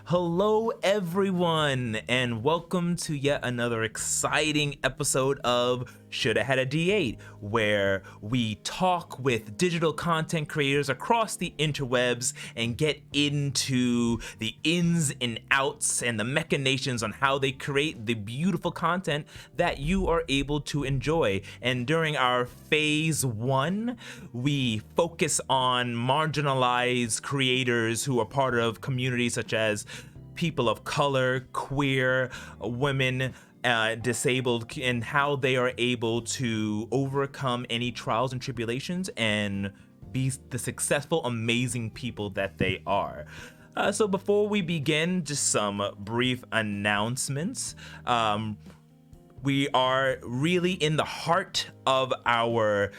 Hello, everyone, and welcome to yet another exciting episode of Shoulda Hada D8, where we talk with digital content creators across the interwebs and get into the ins and outs and the machinations on how they create the beautiful content that you are able to enjoy. And during our phase one, we focus on marginalized creators who are part of communities such as people of color, queer, women, disabled, and how they are able to overcome any trials and tribulations and be the successful, amazing people that they are. So before we begin, just some brief announcements. We are really in the heart of our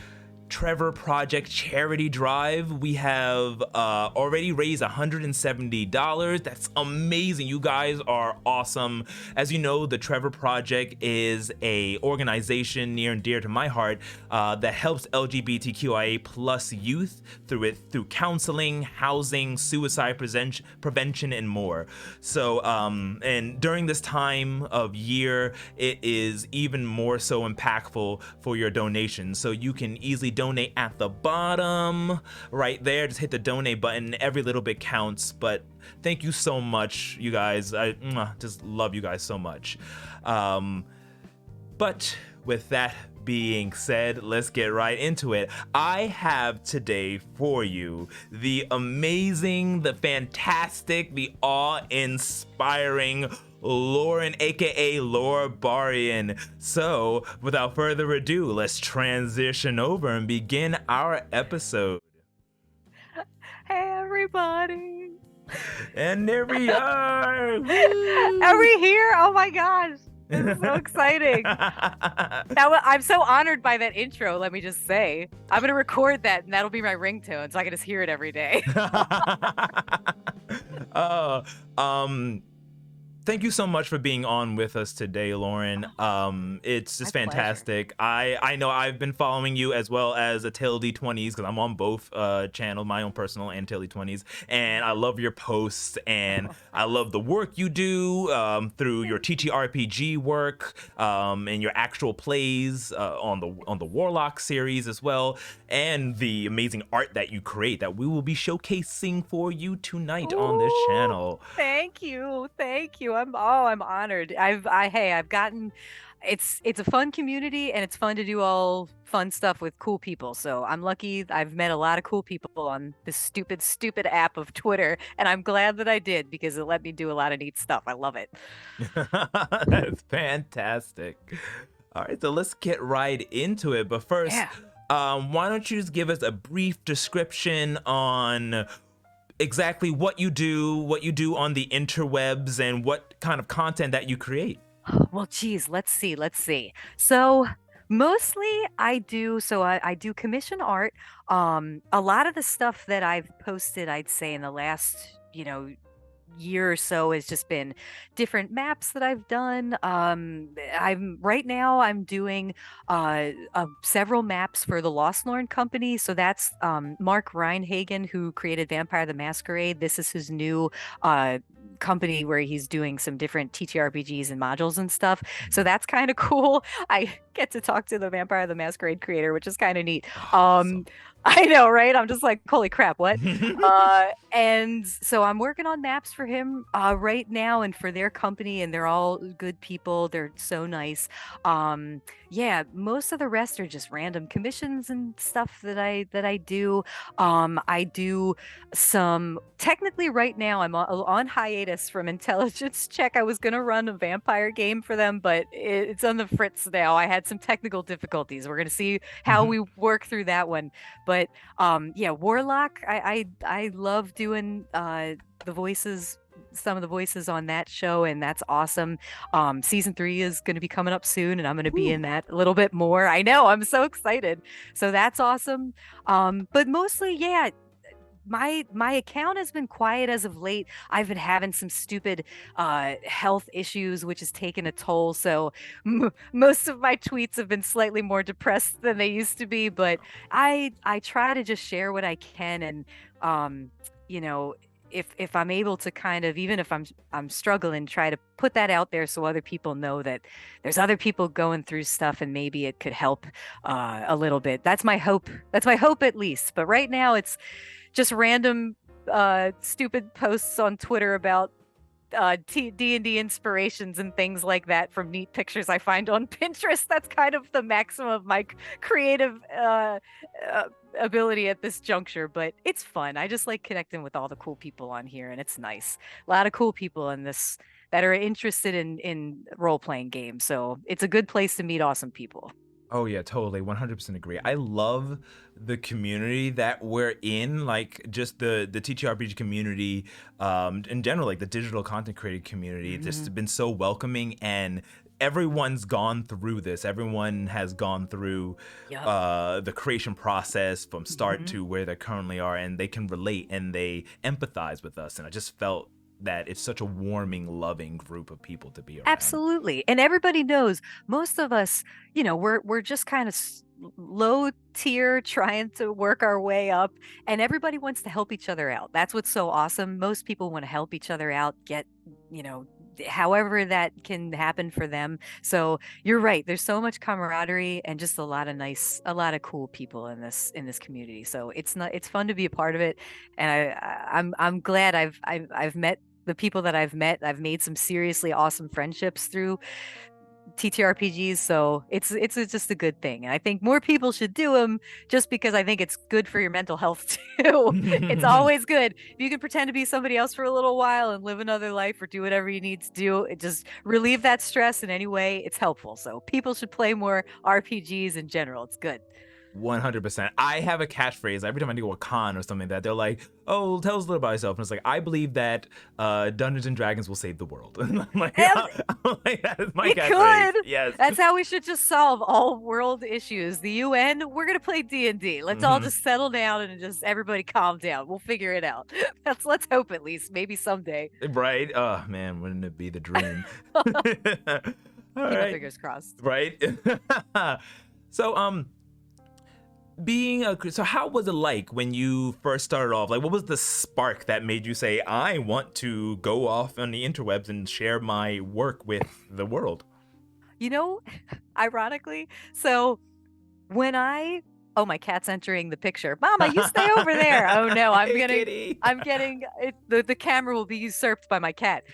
Trevor Project charity drive. We have already raised $170. That's amazing. You guys are awesome. As you know, the Trevor Project is a organization near and dear to my heart that helps LGBTQIA plus youth through counseling, housing, suicide prevention, and more. So, and during this time of year, it is even more so impactful for your donations. So you can easily donate at the bottom right there. Just hit the donate button. Every little bit counts. But thank you so much, you guys. I just love you guys so much. But with that being said, let's get right into it. I have today for you the amazing, the fantastic, the awe-inspiring Lauren, aka Laurbarian. So, without further ado, let's transition over and begin our episode. Hey everybody! And there we are! Are we here? Oh my gosh! This is so exciting. I'm so honored by that intro, let me just say. I'm going to record that and that'll be my ringtone so I can just hear it every day. Thank you so much for being on with us today, Lauren. It's just fantastic. I know I've been following you as well as a Tail D20s because I'm on both channels, my own personal and Tail D20s, and I love your posts and I love the work you do through your TTRPG work and your actual plays on the Warlock series as well, and the amazing art that you create that we will be showcasing for you tonight on this channel. Thank you. I'm honored. I've gotten it's a fun community and it's fun to do all fun stuff with cool people. So I'm lucky I've met a lot of cool people on this stupid app of Twitter, and I'm glad that I did because it let me do a lot of neat stuff. I love it. That's fantastic. All right, so let's get right into it. But first, why don't you just give us a brief description on exactly what you do on the interwebs and what kind of content that you create? Well, geez, let's see. So mostly I do commission art. A lot of the stuff that I've posted, I'd say in the last, year or so has just been different maps that I've done. I'm doing several maps for the Lost Lauren company. So that's Mark Reinhagen, who created Vampire the Masquerade. This is his new company where he's doing some different TTRPGs and modules and stuff. So that's kind of cool. I get to talk to the Vampire the Masquerade creator, which is kind of neat. I know, right? I'm just like, holy crap, what? And so I'm working on maps for him right now and for their company, and they're all good people. They're so nice. Yeah, most of the rest are just random commissions and stuff that I do. I do some, technically right now I'm on hiatus from Intelligence Check. I was gonna run a vampire game for them, but it's on the fritz now. I had some technical difficulties. We're gonna see how we work through that one. But yeah, Warlock, I love doing the voices, some of the voices on that show, and that's awesome. Season 3 is going to be coming up soon, and I'm going to be in that a little bit more. I know, I'm so excited. So that's awesome. But mostly, yeah, my account has been quiet as of late. I've been having some stupid health issues, which has taken a toll. So most of my tweets have been slightly more depressed than they used to be. But I try to just share what I can, and you know, if I'm able to kind of, even if I'm struggling, try to put that out there so other people know that there's other people going through stuff and maybe it could help a little bit. That's my hope. That's my hope at least. But right now it's just random stupid posts on Twitter about D&D inspirations and things like that from neat pictures I find on Pinterest. That's kind of the maximum of my creative ability at this juncture, but it's fun. I just like connecting with all the cool people on here, and it's nice. A lot of cool people in this that are interested in role-playing games, so it's a good place to meet awesome people. Oh yeah, totally, 100% agree. I love the community that we're in, like just the TTRPG community, in general, like the digital content creator community. It's just been so welcoming, and everyone's gone through this. Everyone has gone through Yep. the creation process from start to where they currently are, and they can relate and they empathize with us. And I just felt that it's such a warming, loving group of people to be around. Absolutely. And everybody knows most of us, we're just kind of low tier trying to work our way up, and everybody wants to help each other out. That's what's so awesome. Most people want to help each other out, get, you know, however that can happen for them. So you're right. There's so much camaraderie and just a lot of cool people in this community. So it's fun to be a part of it. And I'm glad I've met the people that I've met. I've made some seriously awesome friendships through TTRPGs, so it's just a good thing. And I think more people should do them just because I think it's good for your mental health too. It's always good. If you can pretend to be somebody else for a little while and live another life or do whatever you need to do, it just relieve that stress in any way. It's helpful. So people should play more RPGs in general. It's good. 100%. I have a catchphrase every time I go to a con or something that they're like, "Oh, tell us a little about yourself." And it's like, I believe that Dungeons and Dragons will save the world. And I'm like, that is my It catchphrase. could. Yes. That's how we should just solve all world issues. The UN, we're gonna play D&D. Let's all just settle down and just everybody calm down. We'll figure it out. Let's hope at least. Maybe someday. Right? Oh man, wouldn't it be the dream? All Keep our right. fingers crossed. Right? So so how was it like when you first started off? Like, what was the spark that made you say, I want to go off on the interwebs and share my work with the world? You know, ironically, so when oh, my cat's entering the picture. Mama, you stay over there. Oh no, Hey, kitty. I'm getting it, the camera will be usurped by my cat.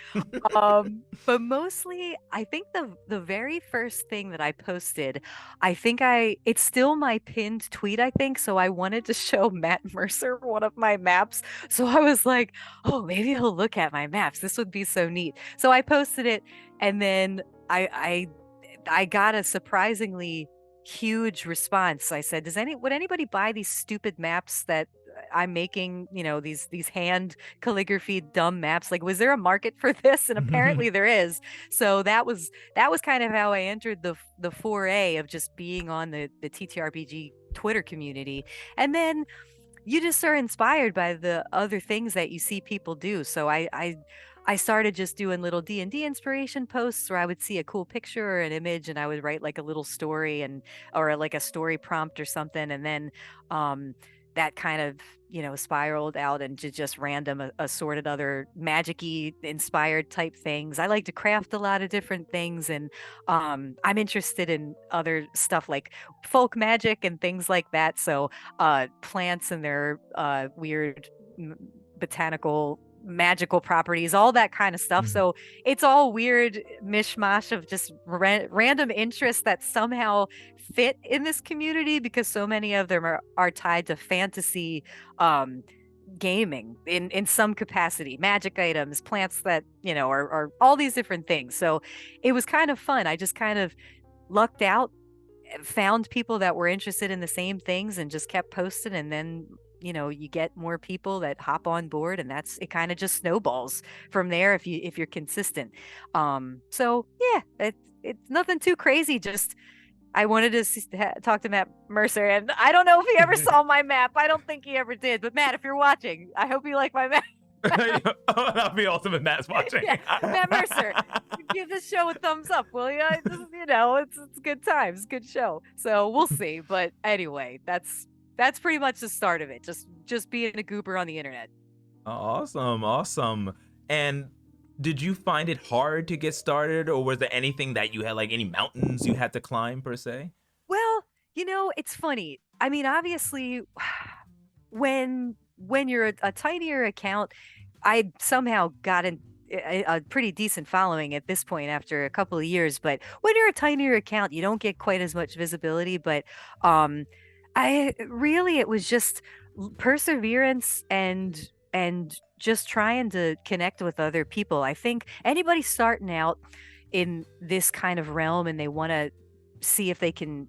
But mostly I think the very first thing that I posted, it's still my pinned tweet, I think. So I wanted to show Matt Mercer one of my maps. So I was like, oh, maybe he'll look at my maps. This would be so neat. So I posted it, and then I got a surprisingly huge response. I said, would anybody buy these stupid maps that I'm making, these hand calligraphy dumb maps? Like, was there a market for this? And apparently there is. So that was kind of how I entered the foray of just being on the TTRPG Twitter community. And then you just are inspired by the other things that you see people do. So I started just doing little D&D inspiration posts where I would see a cool picture or an image and I would write like a little story or like a story prompt or something. And then that kind of, spiraled out into just random assorted other magic-y inspired type things. I like to craft a lot of different things, and I'm interested in other stuff like folk magic and things like that. So plants and their weird botanical magical properties, all that kind of stuff. So it's all weird mishmash of just random interests that somehow fit in this community because so many of them are tied to fantasy gaming in some capacity, magic items, plants that are all these different things. So it was kind of fun. I just kind of lucked out, found people that were interested in the same things and just kept posting, and then you get more people that hop on board, and it kind of just snowballs from there if you're consistent. So yeah, it's nothing too crazy. Just I wanted to talk to Matt Mercer, and I don't know if he ever saw my map. I don't think he ever did. But Matt, if you're watching, I hope you like my map. Oh, that'd be awesome if Matt's watching. Yeah, Matt Mercer, give this show a thumbs up, will you? It's good times, good show. So we'll see. But anyway, that's pretty much the start of it. Just being a goober on the internet. Awesome, awesome. And did you find it hard to get started, or was there anything that you had, like any mountains you had to climb per se? Well, it's funny. I mean, obviously, when you're a tinier account, I somehow got a pretty decent following at this point after a couple of years. But when you're a tinier account, you don't get quite as much visibility. But um, I really, it was just perseverance and just trying to connect with other people. I think anybody starting out in this kind of realm and they want to see if they can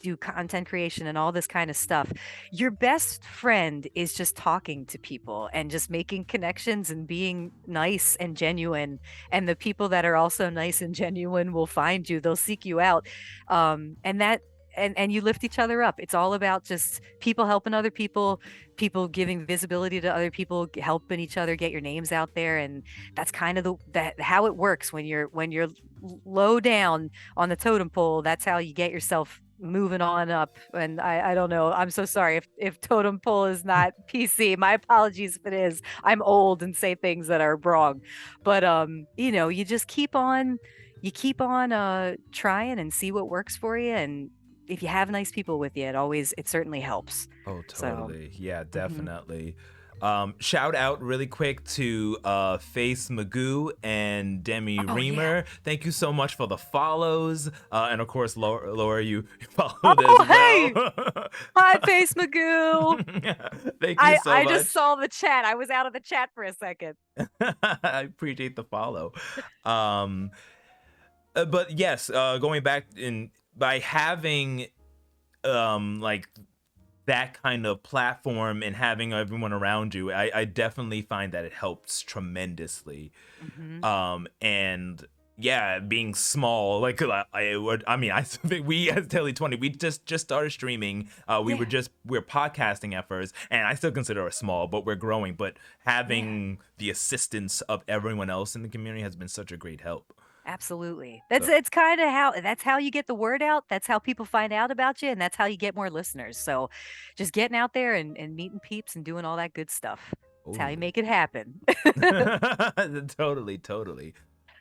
do content creation and all this kind of stuff, your best friend is just talking to people and just making connections and being nice and genuine. And the people that are also nice and genuine will find you, they'll seek you out. And that and you lift each other up. It's all about just people helping other people, people giving visibility to other people, helping each other get your names out there. And that's kind of that how it works when you're low down on the totem pole. That's how you get yourself moving on up. And I don't know, I'm so sorry if totem pole is not PC. My apologies if it is. I'm old and say things that are wrong. But you just keep on trying and see what works for you. And if you have nice people with you, it certainly helps. Oh, So totally. Yeah, mhm. definitely. Shout out really quick to Face Magoo and Demi Oh yeah. Reamer. Thank you so much for the follows. And of course, Laura, you followed as Oh well. hey, hi Face Magoo. Thank you so I just much. saw the chat. I was out of the chat for a second. I appreciate the follow. Um, but yes, going back in by having like that kind of platform and having everyone around you, I definitely find that it helps tremendously. Hmm. And yeah, being small, like I mean, I think we as Daily 20, we just started streaming. Yeah, We're podcasting at first, and I still consider us small, but we're growing. But yeah. having the assistance of everyone else in the community has been such a great help. Absolutely. So It's kind of that's how you get the word out. That's how people find out about you, and that's how you get more listeners. So just getting out there and meeting peeps and doing all that good stuff. That's how you oh, make it happen. totally, totally.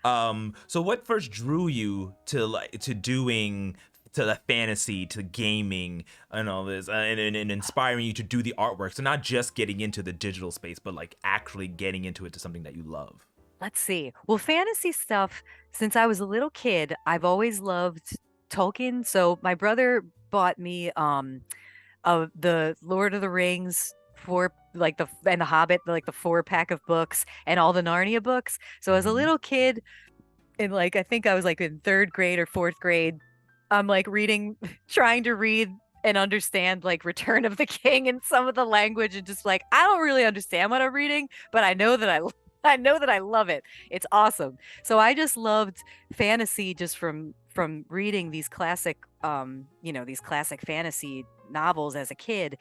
So what first drew you to doing to the fantasy, to gaming, and all this, and inspiring you to do the artwork? So not just getting into the digital space, but like actually getting into it to something that you love. Let's see. Well, fantasy stuff, since I was a little kid, I've always loved Tolkien. So my brother bought me of the Lord of the Rings four like the and the Hobbit, like the 4 pack of books and all the Narnia books. So as a Hmm. little kid, in like I think I was like in 3rd grade or 4th grade, I'm like reading, trying to read and understand like Return of the King and some of the language, and just like I don't really understand what I'm reading, but I know that I know that I love it. It's awesome. So I just loved fantasy just from reading these classic these classic fantasy novels as a kid.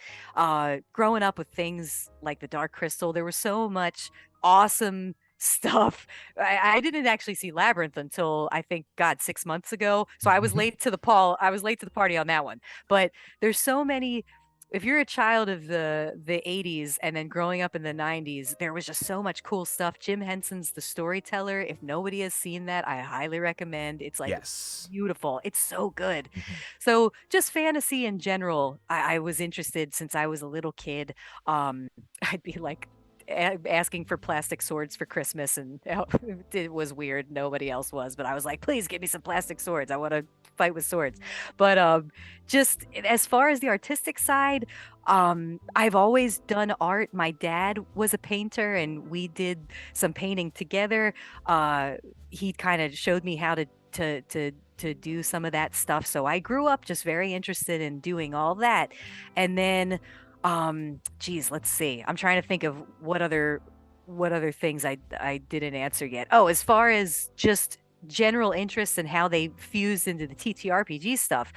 Growing up with things like The Dark Crystal, there was so much awesome stuff. I didn't actually see Labyrinth until I think God 6 months ago. So I was late to the I was late to the party on that one. But there's so many. If you're a child of the 80s and then growing up in the 90s, there was just so much cool stuff. Jim Henson's The Storyteller. If nobody has seen that, I highly recommend. It's like Yes. beautiful. It's so good. Mhm. So just fantasy in general, I was interested since I was a little kid. I'd be like asking for plastic swords for Christmas, and it was weird. Nobody else was, but I was like, please give me some plastic swords. I want to fight with swords. But just as far as the artistic side, I've always done art. My dad was a painter, and we did some painting together. He kind of showed me how to do some of that stuff. So I grew up just very interested in doing all that. And then geez, let's see. I'm trying to think of what other things I didn't answer yet. Oh, as far as just general interests and how they fused into the TTRPG stuff.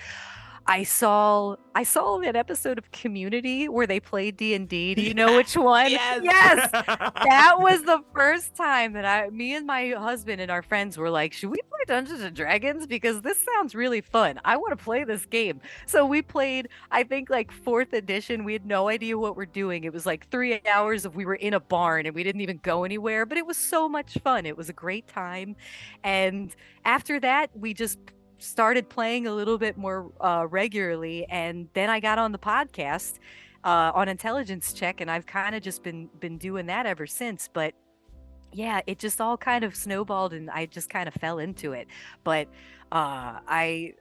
I saw that episode of Community where they played D&D. Do you know which one? Yes. Yes. That was the first time that me and my husband and our friends were like, should we play Dungeons and Dragons? Because this sounds really fun. I want to play this game. So we played, I think like fourth edition. We had no idea what we're doing. It was like 3 hours of we were in a barn and we didn't even go anywhere, but it was so much fun. It was a great time. And after that, we just started playing a little bit more regularly, and then I got on the podcast on Intelligence Check, and I've kind of just been doing that ever since. But yeah, it just all kind of snowballed, and I just kind of fell into it. But I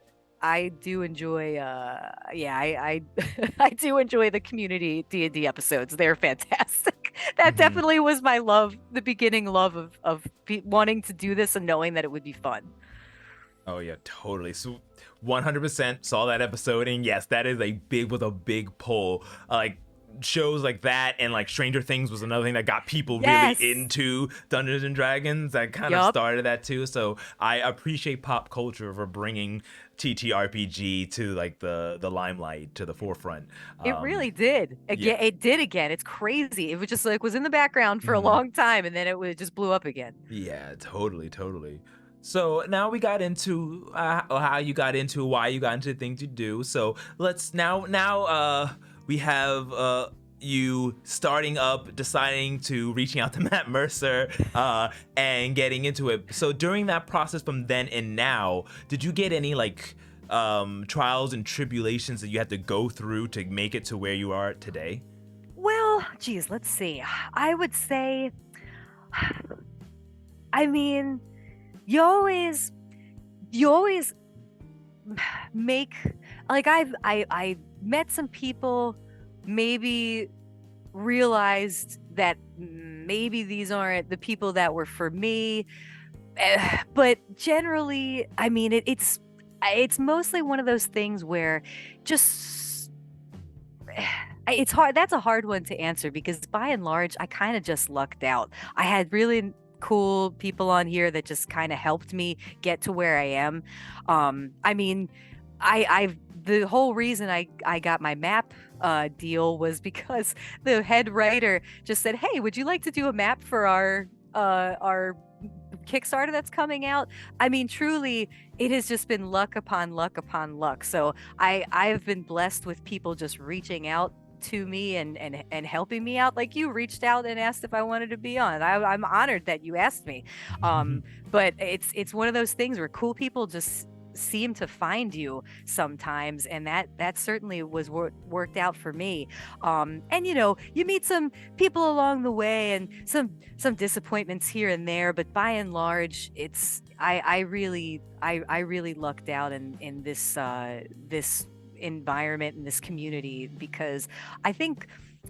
do enjoy yeah, I I do enjoy the community D&D episodes. They're fantastic. That Mhm. definitely was my love, the beginning love of wanting to do this and knowing that it would be fun. Oh yeah, totally. So 100% saw that episode, and yes, that is a big pull. Like shows like that and like Stranger Things was another thing that got people really Yes. into Dungeons and Dragons. That kind of Yup. started that too. So I appreciate pop culture for bringing TTRPG to like the limelight, to the forefront. It really did. Yeah. Again, it did again. It's crazy. It was just like was in the background for a Mhm. long time and then it just blew up again. Yeah, totally, totally. So now we got into how you got into, why you got into the things you do. So let's now we have you starting up, deciding to reaching out to Matt Mercer and getting into it. So during that process from then and now, did you get any like trials and tribulations that you had to go through to make it to where you are today? Well, geez, let's see. I would say I mean, you always you always make like I met some people, maybe realized that maybe these aren't the people that were for me. But generally, I mean, it's mostly one of those things where just it's hard. That's a hard one to answer because by and large, I kind of just lucked out. I had really cool people on here that just kind of helped me get to where I am. I mean, I've the whole reason I got my map deal was because the head writer just said, "Hey, would you like to do a map for our Kickstarter that's coming out?" I mean, truly, it has just been luck upon luck upon luck. So I've been blessed with people just reaching out to me and helping me out. Like you reached out and asked if I wanted to be on. I'm honored that you asked me. Um, but it's one of those things where cool people just seem to find you sometimes, and that certainly was worked out for me. And you meet some people along the way and some disappointments here and there, but by and large it's I really lucked out in this environment, in this community, because I think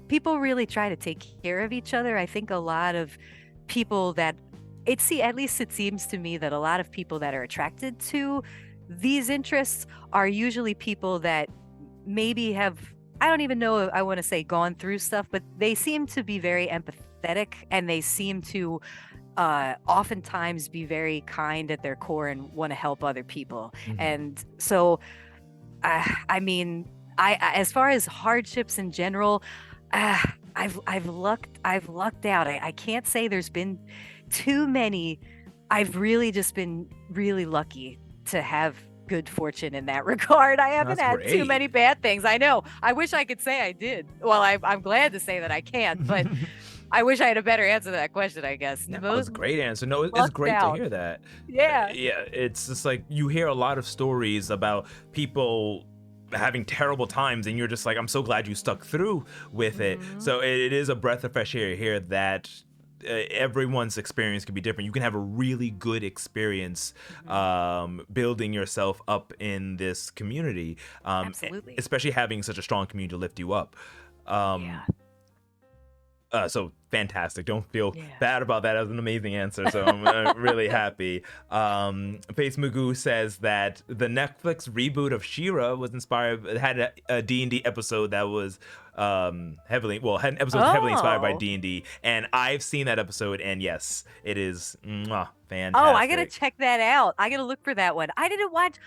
people really try to take care of each other. I think a lot of people that at least it seems to me that a lot of people that are attracted to these interests are usually people that maybe have, I don't even know if I want to say gone through stuff, but they seem to be very empathetic, and they seem to oftentimes be very kind at their core and want to help other people. Mhm. And so I mean, as far as hardships in general, uh, I've lucked out. I can't say there's been too many. I've really just been really lucky to have good fortune in that regard. I haven't That's had too great. many bad things. I know. I wish I could say I did. Well, I'm glad to say that I can't, but I wish I had a better answer to that question, I guess. No, it's Most a great answer. No, it's lucked great to out. hear that. Yeah. Yeah, it's just like you hear a lot of stories about people having terrible times, and you're just like, I'm so glad you stuck through with it. Hmm. So it is a breath of fresh air here that everyone's experience can be different. You can have a really good experience Hmm. building yourself up in this community, Absolutely. especially having such a strong community to lift you up. Um, Yeah. So fantastic. Don't feel Yeah. bad about that. That was an amazing answer. So I'm really happy. Face Magoo says that the Netflix reboot of She-Ra was inspired, had a D&D episode that was had an episode heavily inspired by Oh. D&D, and I've seen that episode, and yes, it is fantastic. Oh, I gotta check that out. I gotta look for that one. I didn't watch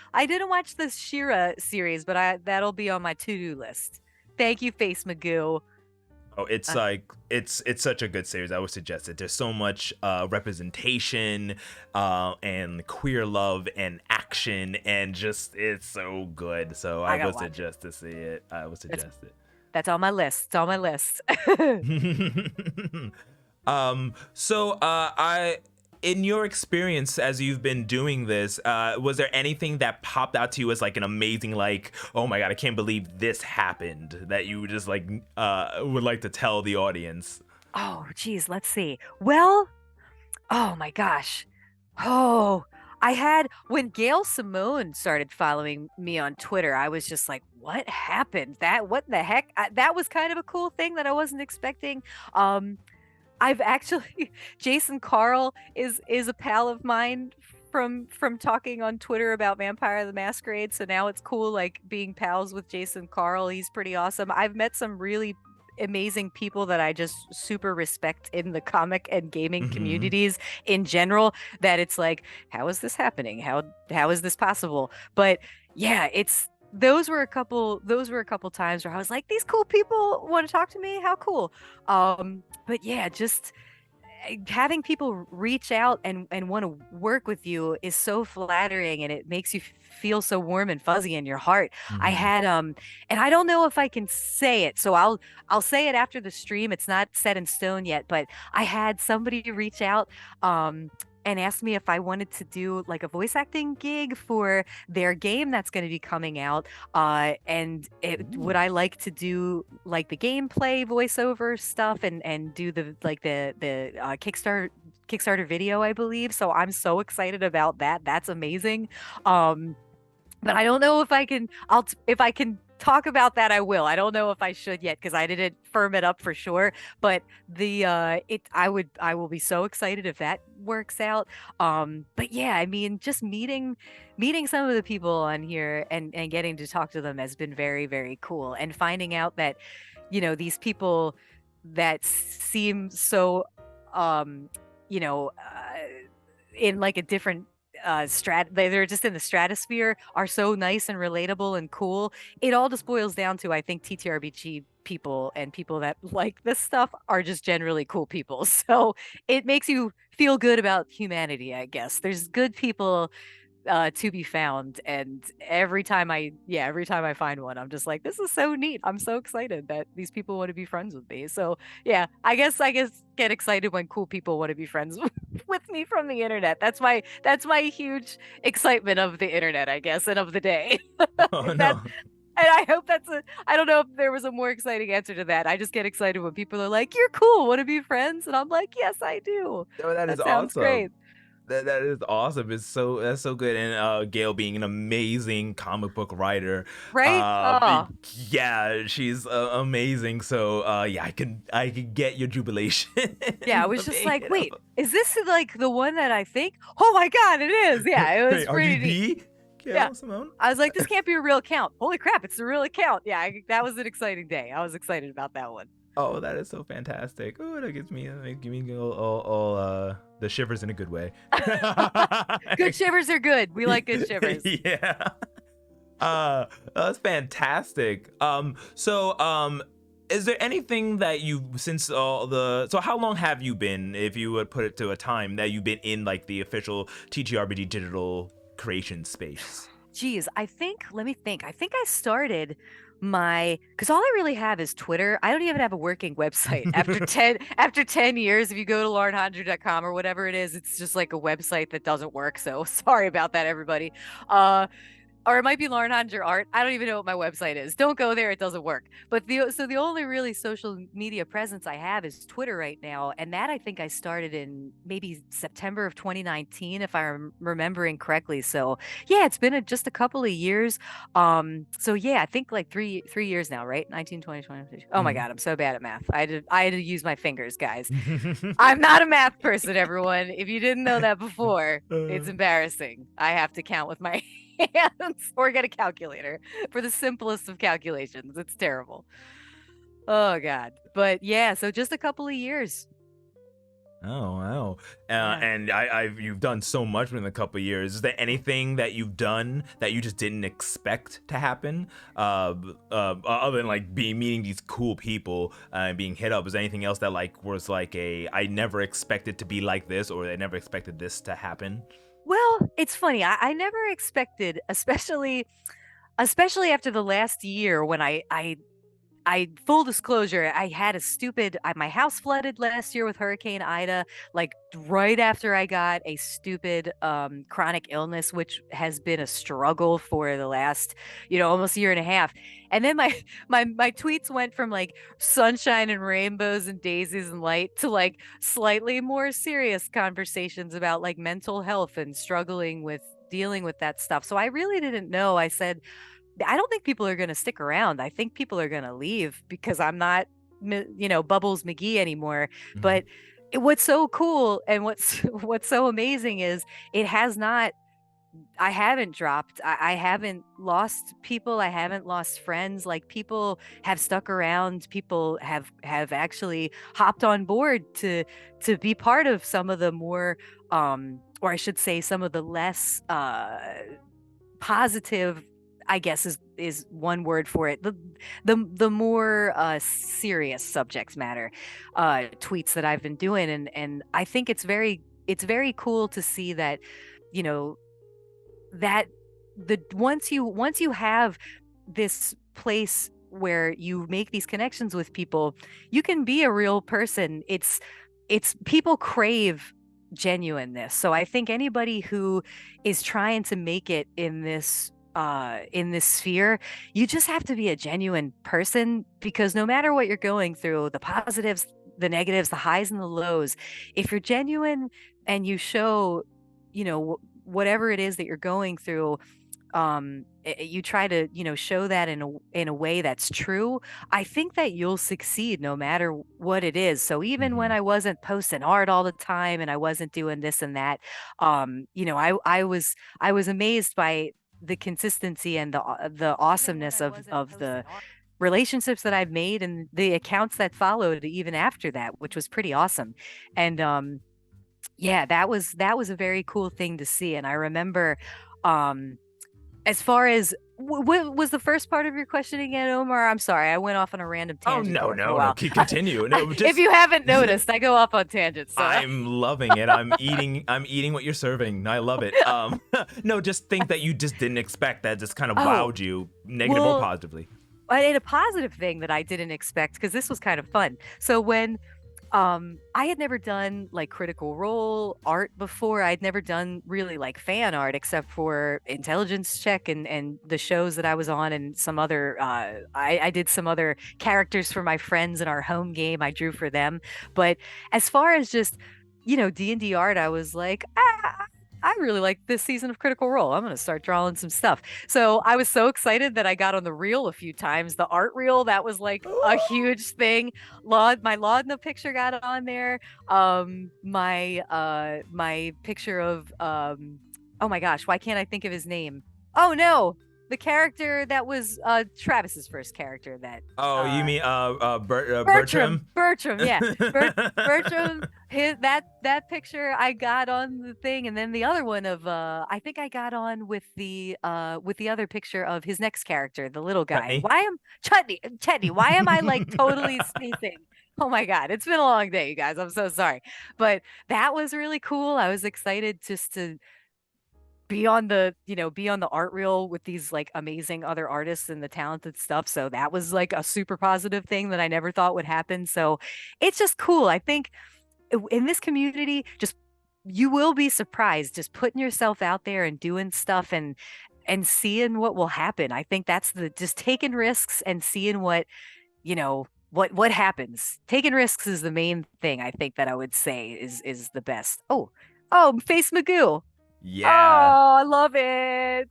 the She-Ra series, but that'll be on my to-do list. Thank you, Face Magoo. Oh, it's like it's such a good series. I would suggest it. There's so much representation and queer love and action, and just it's so good. So I would suggest to see it. I would suggest it. That's on my list. It's on my list. In your experience as you've been doing this, was there anything that popped out to you as like an amazing, like, oh my God, I can't believe this happened, that you just like would like to tell the audience? Oh, geez, let's see. Well, oh my gosh. Oh, when Gail Simone started following me on Twitter, I was just like, what happened? What the heck? That was kind of a cool thing that I wasn't expecting. I've actually Jason Carl is a pal of mine from talking on Twitter about Vampire the Masquerade. So now it's cool like being pals with Jason Carl. He's pretty awesome. I've met some really amazing people that I just super respect in the comic and gaming communities in general, that it's like, how is this happening? How is this possible? But yeah, those were a couple times where I was like, these cool people want to talk to me. How cool. But yeah, just having people reach out and want to work with you is so flattering, and it makes you feel so warm and fuzzy in your heart. I had and I don't know if I can say it, so I'll say it after the stream. It's not set in stone yet, but I had somebody reach out and asked me if I wanted to do like a voice acting gig for their game that's going to be coming out. Would I like to do like the gameplay voiceover stuff and do the Kickstarter video, I believe. So I'm so excited about that. That's amazing. But I don't know if I can. If I can talk about that, I will. I don't know if I should yet because I didn't firm it up for sure. But I will be so excited if that works out. But yeah, I mean, just meeting some of the people on here and getting to talk to them has been very, very cool. And finding out that, these people that seem so, in like a different they're just in the stratosphere, are so nice and relatable and cool. It all just boils down to, I think, TTRPG people and people that like this stuff are just generally cool people. So it makes you feel good about humanity, I guess. There's good people to be found, and every time I find one, I'm just like, this is so neat. I'm so excited that these people want to be friends with me. So yeah, I guess get excited when cool people want to be friends with me from the internet. That's my huge excitement of the internet, I guess, and of the day. Oh no. And I hope I don't know if there was a more exciting answer to that. I just get excited when people are like, you're cool, want to be friends? And I'm like, yes, I do. Oh, that is sounds awesome. Great. That is awesome. That's so good. And Gail being an amazing comic book writer, right? Yeah, she's amazing. So yeah, I can get your jubilation. Yeah, I was just like, wait, is this like the one that I think? Oh my God, it is. Yeah, it was pretty neat. Yeah, Simone? I was like, this can't be a real account. Holy crap, it's a real account. Yeah, that was an exciting day. I was excited about that one. Oh, that is so fantastic. Oh, that gives me all the shivers in a good way. Good shivers are good. We like good shivers. Yeah. That's fantastic. Is there anything that so how long have you been, if you would put it to a time, that you've been in like the official TTRPG digital creation space? Geez, let me think. I think I started because all I really have is Twitter. I don't even have a working website. After 10 years, if you go to laurenhodger.com or whatever it is, it's just like a website that doesn't work. So sorry about that, everybody. or it might be Lauren Honder Art. I don't even know what my website is. Don't go there; it doesn't work. But the only really social media presence I have is Twitter right now, and that I think I started in maybe September of 2019, if I'm remembering correctly. So yeah, it's been just a couple of years. So yeah, I think like three years now, right? 19, 20, 20. Oh my Mm. God, I'm so bad at math. I had to use my fingers, guys. I'm not a math person, everyone. If you didn't know that before, it's embarrassing. I have to count with my hands or get a calculator for the simplest of calculations. It's terrible. Oh God. But yeah, so just a couple of years. Oh wow! Yeah. And I've you've done so much within a couple of years. Is there anything that you've done that you just didn't expect to happen? Other than like being meeting these cool people and being hit up, is there anything else that like was like a I never expected to be like this, or I never expected this to happen? Well, it's funny. I never expected, especially after the last year when I full disclosure, I had a stupid my house flooded last year with Hurricane Ida, like right after I got a stupid chronic illness, which has been a struggle for the last, almost a year and a half. And then my my tweets went from like sunshine and rainbows and daisies and light to like slightly more serious conversations about like mental health and struggling with dealing with that stuff. So I really didn't know. I said, I don't think people are going to stick around. I think people are going to leave because I'm not, Bubbles McGee anymore. Mhm. But what's so cool and what's what's so amazing is it has not. I haven't dropped. I haven't lost people. I haven't lost friends. Like people have stuck around. People have actually hopped on board to be part of some of the more, or I should say, some of the less positive, I guess is one word for it. The more serious subjects matter tweets that I've been doing, and I think it's very cool to see that, you know, that the once you have this place where you make these connections with people, you can be a real person. It's people crave genuineness. So I think anybody who is trying to make it in this sphere, you just have to be a genuine person, because no matter what you're going through, the positives, the negatives, the highs and the lows, if you're genuine and you show, whatever it is that you're going through, you try to, show that in a way that's true, I think that you'll succeed no matter what it is. So even when Mhm. I wasn't posting art all the time and I wasn't doing this and that, I was amazed by the consistency and the awesomeness of the relationships that I've made and the accounts that followed even after that, which was pretty awesome. And yeah, that was a very cool thing to see. And I remember, um as far as what was the first part of your question again, Omar? I'm sorry, I went off on a random Oh tangent no, there for a no, no. while. Continue. No, If just you haven't noticed, I go off on tangents. So I'm loving it. I'm eating what you're serving. I love it. No, just think that you just didn't expect that just kind of oh, wowed you, negative or well, positively. I had a positive thing that I didn't expect, because this was kind of fun. So when I had never done like Critical Role art before. I'd never done really like fan art except for Intelligence Check and the shows that I was on, and some other I did some other characters for my friends in our home game. I drew for them. But as far as just, D&D art, I was like, I really like this season of Critical Role. I'm going to start drawing some stuff. So I was so excited that I got on the reel a few times. The art reel, that was like a huge thing. My Laudna picture got on there. My picture of oh my gosh, why can't I think of his name? Oh no, the character that was Travis's first character, that Oh, you uh mean Bertram, Bertram? Bertram, yeah. Bertram, his that picture I got on the thing, and then the other one of I think I got on with the other picture of his next character, the little guy. Chutney. Why am Chetney, why am I like totally spacing? Oh my God, it's been a long day, you guys. I'm so sorry. But that was really cool. I was excited just to be on the art reel with these like amazing other artists and the talented stuff. So that was like a super positive thing that I never thought would happen. So it's just cool. I think in this community, just you will be surprised just putting yourself out there and doing stuff, and seeing what will happen. I think that's the just taking risks and seeing what, what happens. Taking risks is the main thing I think that I would say is the best. Oh, Face Magoo. Yeah. Oh, I love it.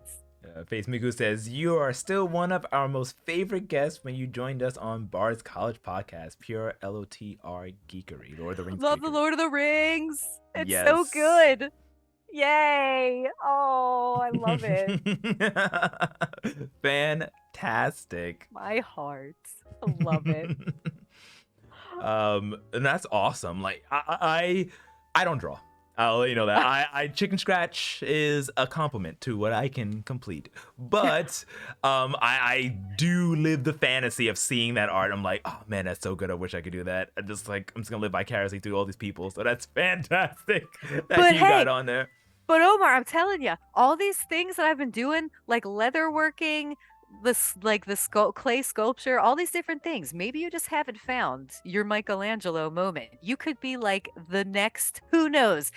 Face Miku says, "You are still one of our most favorite guests when you joined us on Bard's College Podcast, pure LOTR geekery, Lord of the Rings Love the geekery." Lord of the Rings. It's so Yes. good. Yay. Oh, I love it. Fantastic. My heart. I love it. And that's awesome. Like I don't draw. I'll let you know that. I chicken scratch is a compliment to what I can complete. But I do live the fantasy of seeing that art. I'm like, oh man, that's so good. I wish I could do that. I'm just gonna live vicariously through all these people. So that's fantastic that you got on there. But Omar, I'm telling you, all these things that I've been doing, like leatherworking, clay sculpture, all these different things. Maybe you just haven't found your Michelangelo moment. You could be like the next, who knows?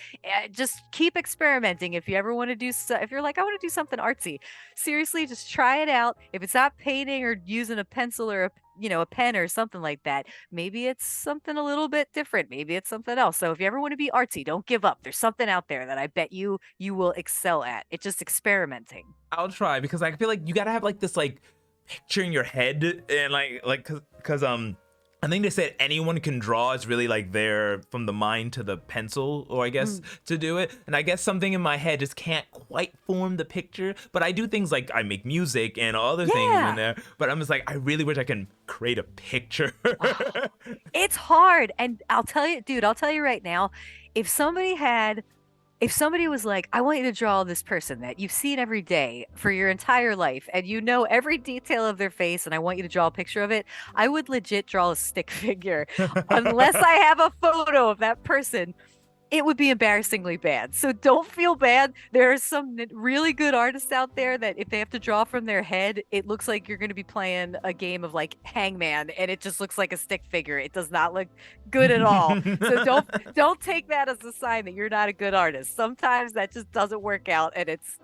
Just keep experimenting. If you ever want to if you're like, I want to do something artsy, seriously, just try it out. If it's not painting or using a pencil or a pen or something like that, maybe it's something a little bit different. Maybe it's something else. So if you ever want to be artsy, don't give up. There's something out there that I bet you will excel at. It's just experimenting. I'll try, because I feel like you gotta have like this like picture in your head, and because I think they said anyone can draw. It's really like there from the mind to the pencil, or I guess to do it. And I guess something in my head just can't quite form the picture. But I do things like I make music and other things in there. But I'm just like, I really wish I can create a picture. It's hard. And I'll tell you right now, if somebody was like, I want you to draw this person that you've seen every day for your entire life, and you know every detail of their face, and I want you to draw a picture of it, I would legit draw a stick figure. Unless I have a photo of that person, it would be embarrassingly bad. So don't feel bad. There are some really good artists out there that if they have to draw from their head, it looks like you're going to be playing a game of like Hangman, and it just looks like a stick figure. It does not look good at all. So don't take that as a sign that you're not a good artist. Sometimes that just doesn't work out, and it's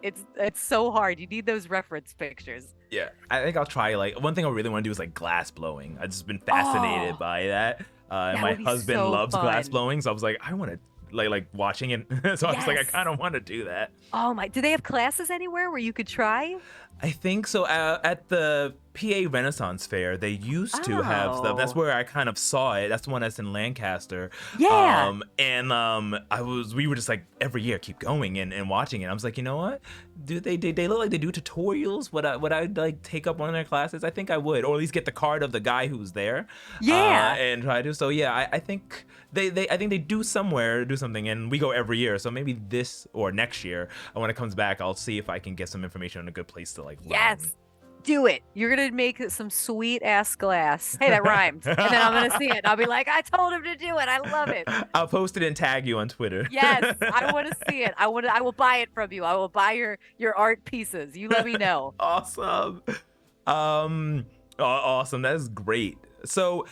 so hard. You need those reference pictures. Yeah, I think I'll try. Like, one thing I really want to do is like glass blowing. I've just been fascinated by that. And my husband loves glass blowing, so I was like, I want to like watching it. So I was like, I kind of want to do that. Oh my, do they have classes anywhere where you could try? I think so. At the PA Renaissance Fair, they used to have stuff. That's where I kind of saw it. That's the one that's in Lancaster. Yeah. We were just like every year keep going and watching it. I was like, you know what? Do they look like they do tutorials? Would I like take up one of their classes? I think I would, or at least get the card of the guy who's there. Yeah. And try to. So yeah, I think they do something, and we go every year. So maybe this or next year, when it comes back, I'll see if I can get some information on a good place to like learn. Yes. Do it. You're gonna make some sweet ass glass. Hey, that rhymed. And then I'm gonna see it. I'll be like, I told him to do it. I love it. I'll post it and tag you on Twitter. Yes, I want to see it. I will buy it from you. I will buy your art pieces. You let me know. Awesome. Awesome. That's great. So,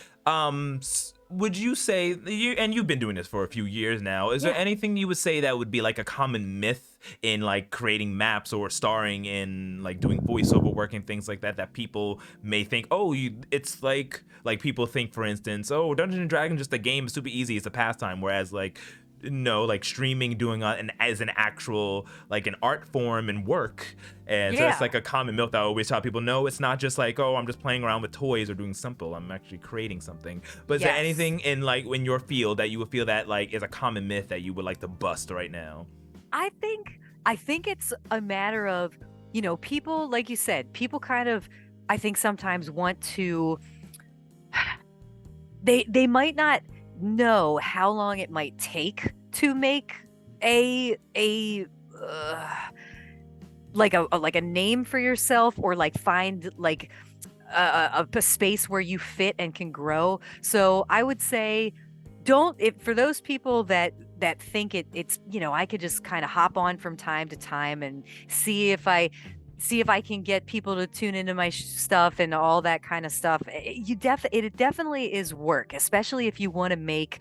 would you say you've been doing this for a few years now, is there anything you would say that would be like a common myth in like creating maps or starring in like doing voiceover work and things like that people may think, it's like people think, for instance, Dungeons and Dragons just a game, it's super easy, it's a pastime, whereas like no, like streaming, doing as an actual like an art form and work. And so it's like a common myth that I always tell people, no, it's not just like, I'm just playing around with toys or doing simple, I'm actually creating something. But is there anything in like in your field that you would feel that like is a common myth that you would like to bust right now? I think it's a matter of, people, like you said, people kind of, I think sometimes want to, they might not know how long it might take to make a name for yourself, or like find like a space where you fit and can grow. So I would say, for those people that think it's I could just kind of hop on from time to time and see if I can get people to tune into my stuff and all that kind of stuff. It definitely is work, especially if you want to make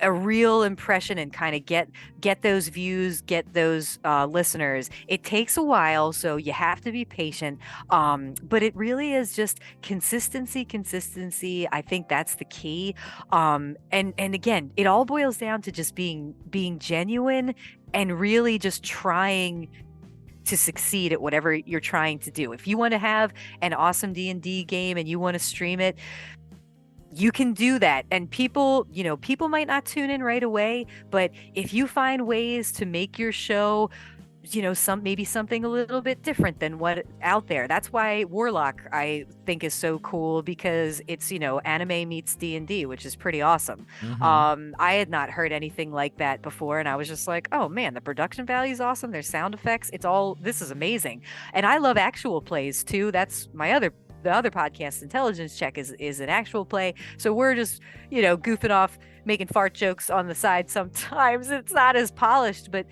a real impression and kind of get those views, get those listeners. It takes a while, so you have to be patient. But it really is just consistency. I think that's the key. And again, it all boils down to just being genuine and really just trying to succeed at whatever you're trying to do. If you want to have an awesome D&D game and you want to stream it, you can do that. And people might not tune in right away, but if you find ways to make your show, maybe something a little bit different than what out there. That's why Warlock, I think, is so cool, because it's, anime meets D&D, which is pretty awesome. I had not heard anything like that before, and I was just like, oh man, the production value is awesome. There's sound effects. This is amazing. And I love actual plays too. That's the other podcast, Intelligence Check, is an actual play. So we're just, goofing off, making fart jokes on the side sometimes. It's not as polished, but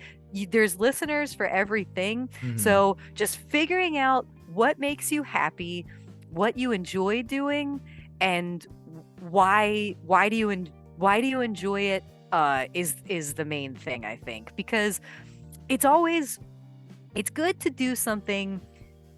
there's listeners for everything. So just figuring out what makes you happy, what you enjoy doing, and why do you enjoy it, is the main thing, I think, because it's good to do something.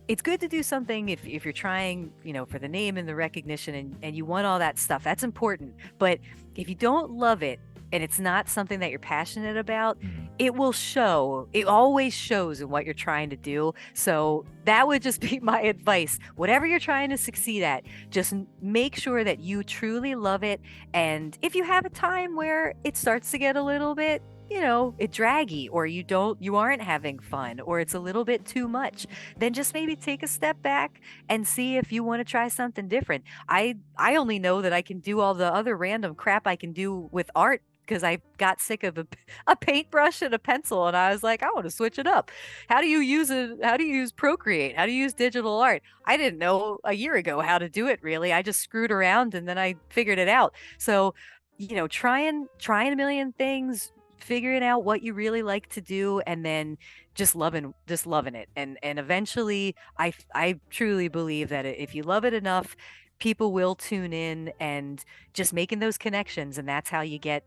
It's good to do something if you're trying, for the name and the recognition, and you want all that stuff. That's important. But if you don't love it and it's not something that you're passionate about, it will show. It always shows in what you're trying to do. So that would just be my advice. Whatever you're trying to succeed at, just make sure that you truly love it. And if you have a time where it starts to get a little bit, it draggy, or you aren't having fun, or it's a little bit too much, then just maybe take a step back and see if you want to try something different. I only know that I can do all the other random crap I can do with art because I got sick of a paintbrush and a pencil, and I was like, I want to switch it up. How do you use Procreate? How do you use digital art? I didn't know a year ago how to do it, really. I just screwed around and then I figured it out. So, trying a million things, figuring out what you really like to do, and then just loving it. And eventually, I truly believe that if you love it enough, people will tune in, and just making those connections. And that's how you get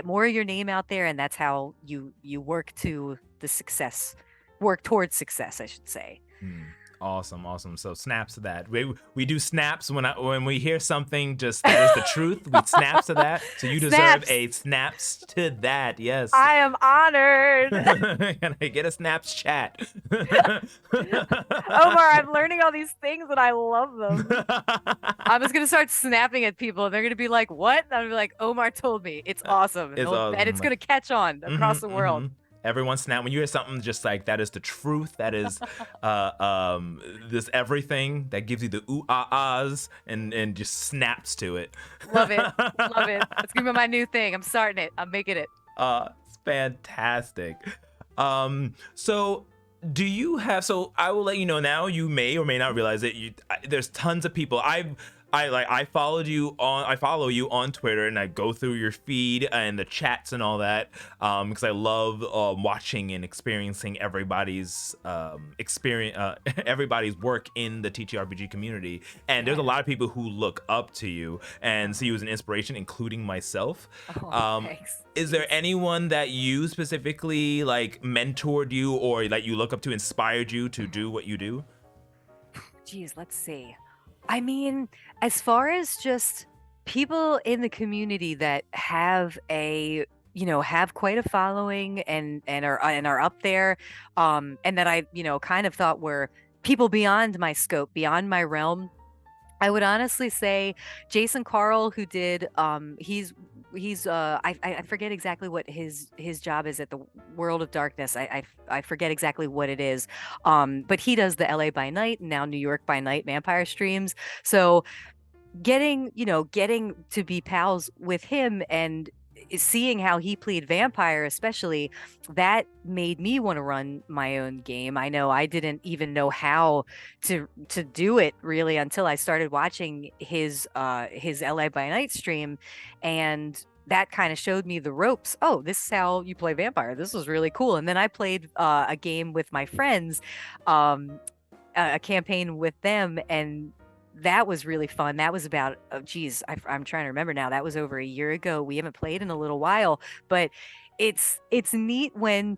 more of your name out there. And that's how you work towards success, I should say. Awesome. So snaps to that. We do snaps when we hear something just that is the truth. We snaps to that. So you deserve a snaps to that. Yes. I am honored. Can I get a snaps chat? Omar, I'm learning all these things and I love them. I'm just gonna start snapping at people and they're gonna be like, "What?" And I'll be like, "Omar told me." It's awesome. And it's gonna catch on across the world. Everyone snap when you hear something just like that is the truth. That is this everything that gives you the ooh ahs and just snaps to it. Love it. It's gonna be my new thing. I'm starting it. I'm making it. It's fantastic. So do you have? So I will let you know now. You may or may not realize that there's tons of people. I follow you on Twitter, and I go through your feed and the chats and all that, because I love watching and experiencing everybody's everybody's work in the TTRPG community. And there's a lot of people who look up to you and see you as an inspiration, including myself. Thanks. Is there anyone that you specifically mentored you, or that you look up to, inspired you to do what you do? Geez, let's see. I mean, as far as just people in the community that have have quite a following and are up there, and that I kind of thought were people beyond my scope, beyond my realm, I would honestly say Jason Carl, who did I forget exactly what his job is at the World of Darkness. I forget exactly what it is. But he does the LA by Night and now New York by Night vampire streams. So getting to be pals with him and seeing how he played vampire, especially, that made me want to run my own game. I know I didn't even know how to do it really until I started watching his LA by Night stream, and that kind of showed me the ropes. Oh, this is how you play vampire. This was really cool. And then I played a game with my friends, a campaign with them, and that was really fun. That was about, oh geez, I'm trying to remember now. That was over a year ago. We haven't played in a little while, but it's neat when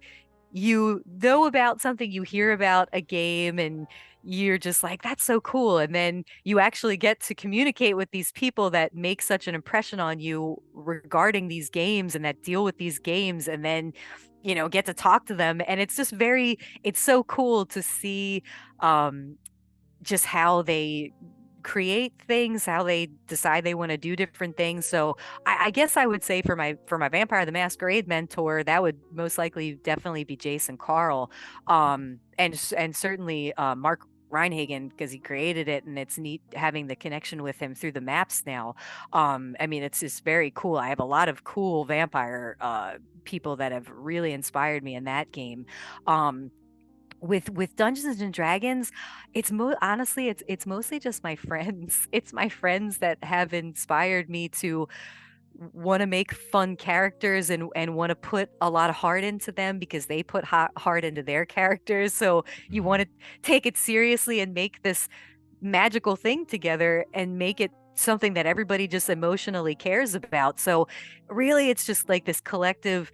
you know about something, you hear about a game, and you're just like, that's so cool. And then you actually get to communicate with these people that make such an impression on you regarding these games and that deal with these games. And then, get to talk to them. And it's just it's so cool to see um, just how they create things, how they decide they want to do different things. So I guess I would say for my Vampire the Masquerade mentor, that would most likely definitely be Jason Carl, and certainly Mark Reinhagen, because he created it, and it's neat having the connection with him through the maps now. I mean, it's just very cool. I have a lot of cool vampire people that have really inspired me in that game. Um, with Dungeons and Dragons, honestly, it's mostly just my friends. It's my friends that have inspired me to want to make fun characters and want to put a lot of heart into them because they put heart into their characters. So you want to take it seriously and make this magical thing together and make it something that everybody just emotionally cares about. So really, it's just like this collective,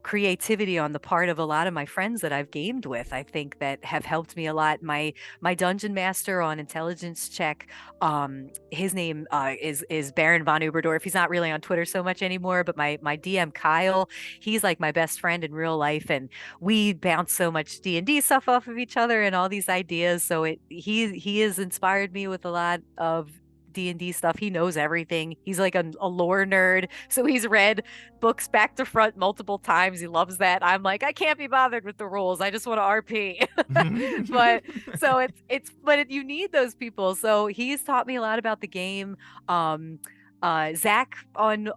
creativity on the part of a lot of my friends that I've gamed with, I think, that have helped me a lot. My dungeon master on intelligence check, his name is Baron von Uberdorf. He's not really on Twitter so much anymore, but my DM Kyle, he's like my best friend in real life, and we bounce so much D&D stuff off of each other and all these ideas. So he has inspired me with a lot of D&D stuff. He knows everything. He's like a lore nerd. So he's read books back to front multiple times. He loves that. I'm like, I can't be bothered with the rules. I just want to RP. But so you need those people. So he's taught me a lot about the game. Zach on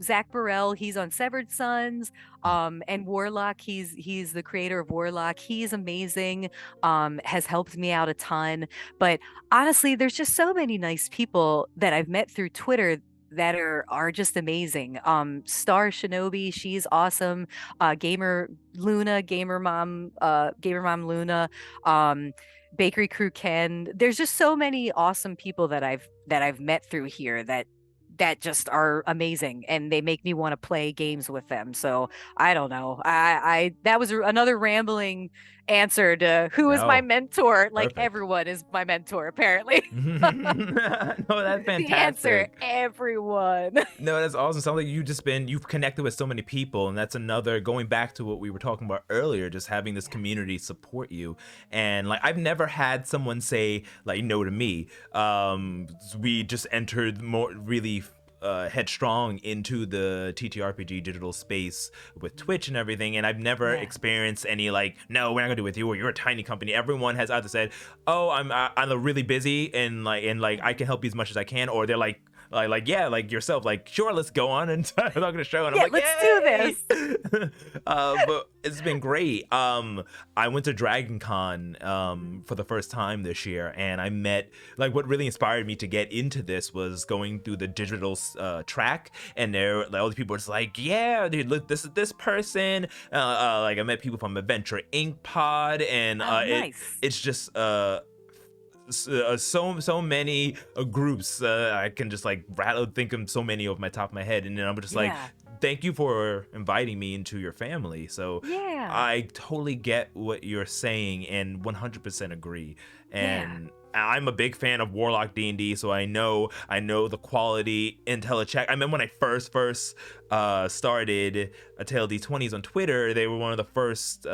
Zach Burrell, he's on Severed Sons. And Warlock, he's the creator of Warlock. He's amazing. Has helped me out a ton. But honestly, there's just so many nice people that I've met through Twitter that are just amazing. Star Shinobi, she's awesome. Gamer Luna, Gamer Mom Luna, Bakery Crew Ken. There's just so many awesome people that I've met through here that just are amazing, and they make me want to play games with them. So I don't know. I that was another rambling answer to who is my No, mentor. Like, perfect. everyone is my mentor, apparently. No, that's The answer, fantastic. everyone. No, that's awesome. Sounds like you've connected with so many people, and that's another going back to what we were talking about earlier, just having this community support you. And like I've never had someone say like no to me. We just entered more really headstrong into the TTRPG digital space with Twitch and everything, and I've never Yeah. experienced any like, no, we're not gonna do it with you, or you're a tiny company. Everyone has either said, oh, I'm really busy and like I can help you as much as I can, or they're like yeah, like yourself, like sure, let's go on and talk to the show, and I'm Yeah, like, let's do yay! this. But it's been great. I went to Dragon Con for the first time this year, and I met, like, what really inspired me to get into this was going through the digital track, and there like, all the people were just like, yeah, dude, look, this is this person. Like I met people from Adventure Inc. Pod, and Oh, nice. it's just so many groups. I can just like think of so many off my top of my head, and then I'm just like, Yeah. thank you for inviting me into your family. So Yeah. I totally get what you're saying and 100% agree. Yeah. And I'm a big fan of Warlock D&D, so I know the quality IntelliCheck. I remember when I first started a Tale of D20s on Twitter, they were one of the first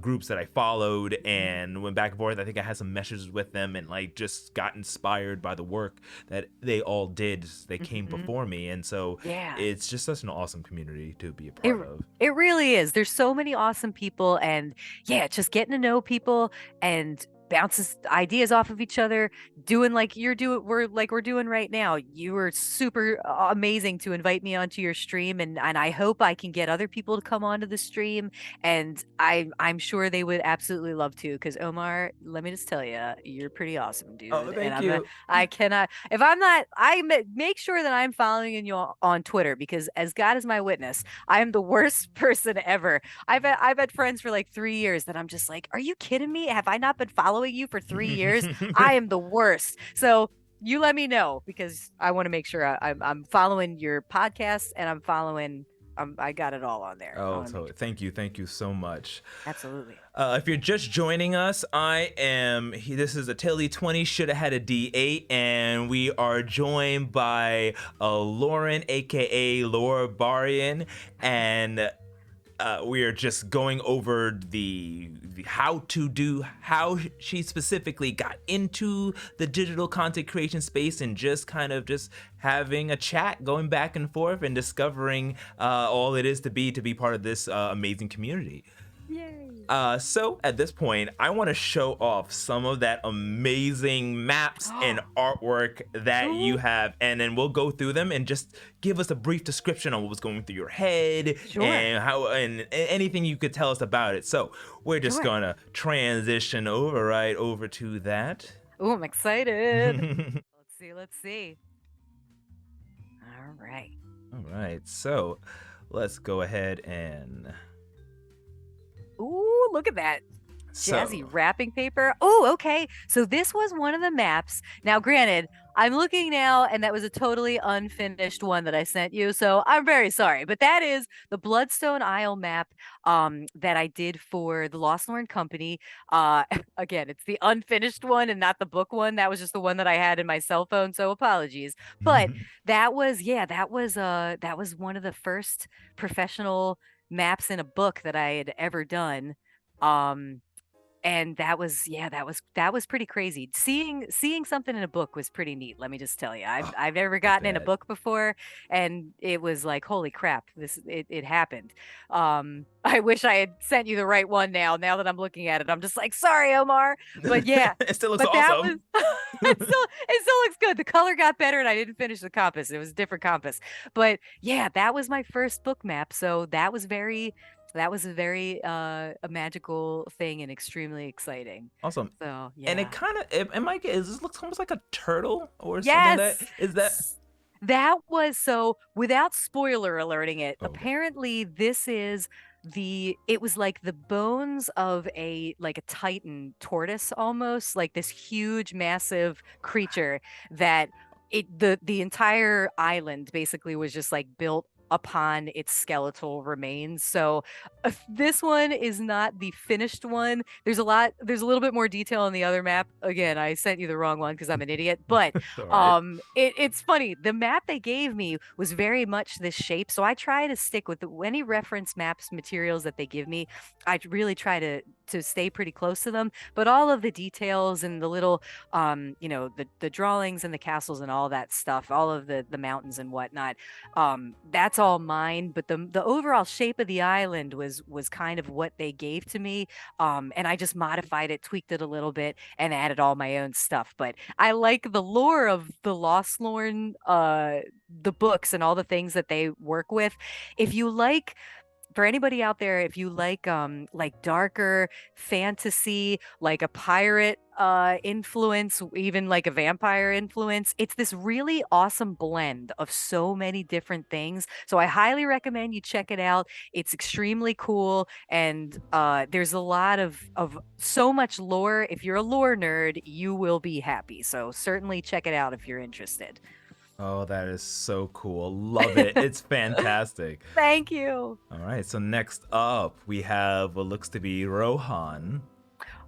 groups that I followed and went back and forth. I think I had some messages with them and like just got inspired by the work that they all did. They came Mhm. before me, and so Yeah. it's just such an awesome community to be a It part of. it really is. There's so many awesome people, and yeah, just getting to know people and bounces ideas off of each other, doing like we're doing right now. You were super amazing to invite me onto your stream, and I hope I can get other people to come onto the stream, and I'm sure they would absolutely love to, because Omar, let me just tell you, you're pretty awesome, Oh, dude. And thank you. I cannot, if I'm not, make sure that I'm following you on Twitter, because as God is my witness, I am the worst person ever. I've had friends for like 3 years that I'm just like, are you kidding me? Have I not been following following you for 3 years. I am the worst. So you let me know because I want to make sure I'm following your podcast and I'm following. I got it all on there. I Oh, want to make totally. sure. Thank you so much. Absolutely. If you're just joining us, this is a Tale d20s, Shoulda Hada d8, and we are joined by Lauren, aka Laurbarian, and we are just going over the how she specifically got into the digital content creation space, and just kind of just having a chat, going back and forth, and discovering all it is to be part of this amazing community. Yay. So at this point, I want to show off some of that amazing maps and artwork that you have, and then we'll go through them and just give us a brief description on what was going through your head. Sure. And how, and anything you could tell us about it. So we're just Sure. gonna transition right over to that. Oh, I'm excited. Let's see. All right. So let's go ahead and Ooh, look at that. Jazzy wrapping paper. Oh, okay. So this was one of the maps. Now, granted, I'm looking now, and that was a totally unfinished one that I sent you. So I'm very sorry, but that is the Bloodstone Isle map that I did for the Lost Lauren Company. Again, it's the unfinished one and not the book one. That was just the one that I had in my cell phone. So apologies. But that was one of the first professional maps in a book that I had ever done. And that was pretty crazy. Seeing something in a book was pretty neat. Let me just tell you, I've never gotten in a book before, and it was like, holy crap, it happened. I wish I had sent you the right one. Now that I'm looking at it, I'm just like, sorry, Omar, but yeah, it still looks awesome. it still looks good. The color got better, and I didn't finish the compass. It was a different compass, but yeah, that was my first book map, so that was a very a magical thing and extremely exciting. Awesome. So yeah. And this looks almost like a turtle or yes! something. That was, so without spoiler alerting it, apparently this is it was like the bones of a Titan tortoise, almost like this huge massive creature that the entire island basically was just like built upon its skeletal remains. So this one is not the finished one. There's a little bit more detail on the other map. Again, I sent you the wrong one because I'm an idiot, but it's funny. The map they gave me was very much this shape, so I try to stick with any reference maps materials that they give me. I really try to stay pretty close to them, but all of the details and the little the drawings and the castles and all that stuff, all of the mountains and whatnot, that's all mine. But the overall shape of the island was kind of what they gave to me, and I just modified it, tweaked it a little bit, and added all my own stuff. But I like the lore of the Lost Lauren, the books and all the things that they work with. If you like, for anybody out there, if you like darker fantasy, like a pirate influence, even like a vampire influence, it's this really awesome blend of so many different things. So I highly recommend you check it out. It's extremely cool, and there's a lot of so much lore. If you're a lore nerd, you will be happy. So certainly check it out if you're interested. Oh, that is so cool. Love it. It's fantastic. Thank you. All right, so next up, we have what looks to be Rohan.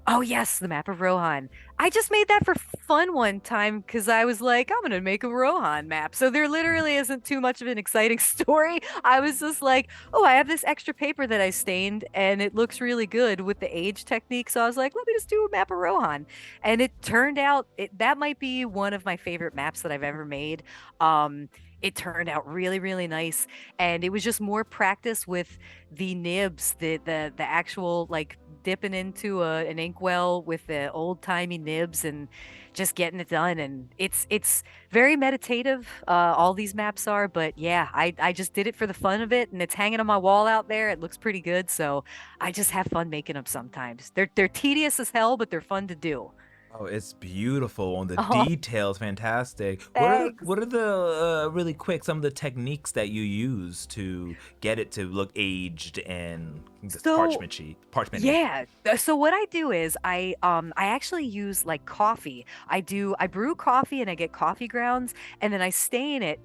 Oh, yes, the map of Rohan. I just made that for fun one time because I was like, I'm going to make a Rohan map. So there literally isn't too much of an exciting story. I was just like, oh, I have this extra paper that I stained and it looks really good with the age technique. So I was like, let me just do a map of Rohan. And it turned out that might be one of my favorite maps that I've ever made. It turned out really, really nice. And it was just more practice with the nibs, the actual like dipping into an inkwell with the old timey nibs and just getting it done. And it's very meditative. All these maps are, but yeah, I just did it for the fun of it, and it's hanging on my wall out there. It looks pretty good. So I just have fun making them sometimes. They're tedious as hell, but they're fun to do. Oh, it's beautiful, and the Oh, details fantastic. thanks. What are the really quick some of the techniques that you use to get it to look aged and just So parchmenty? yeah. So what I do is I actually use like coffee. I brew coffee and I get coffee grounds and then I stain it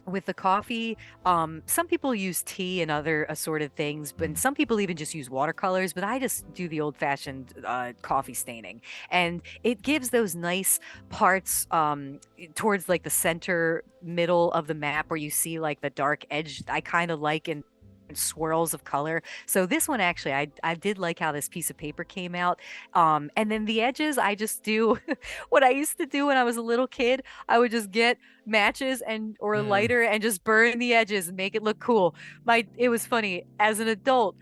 with the coffee. Some people use tea and other assorted things, but Mm. some people even just use watercolors, but I just do the old-fashioned coffee staining. And it gives those nice parts towards like the center middle of the map where you see like the dark edge. I kind of like in swirls of color. So this one actually I did like how this piece of paper came out. And then the edges I just do what I used to do when I was a little kid. I would just get matches and or a Mm. lighter and just burn the edges and make it look cool. It was funny as an adult.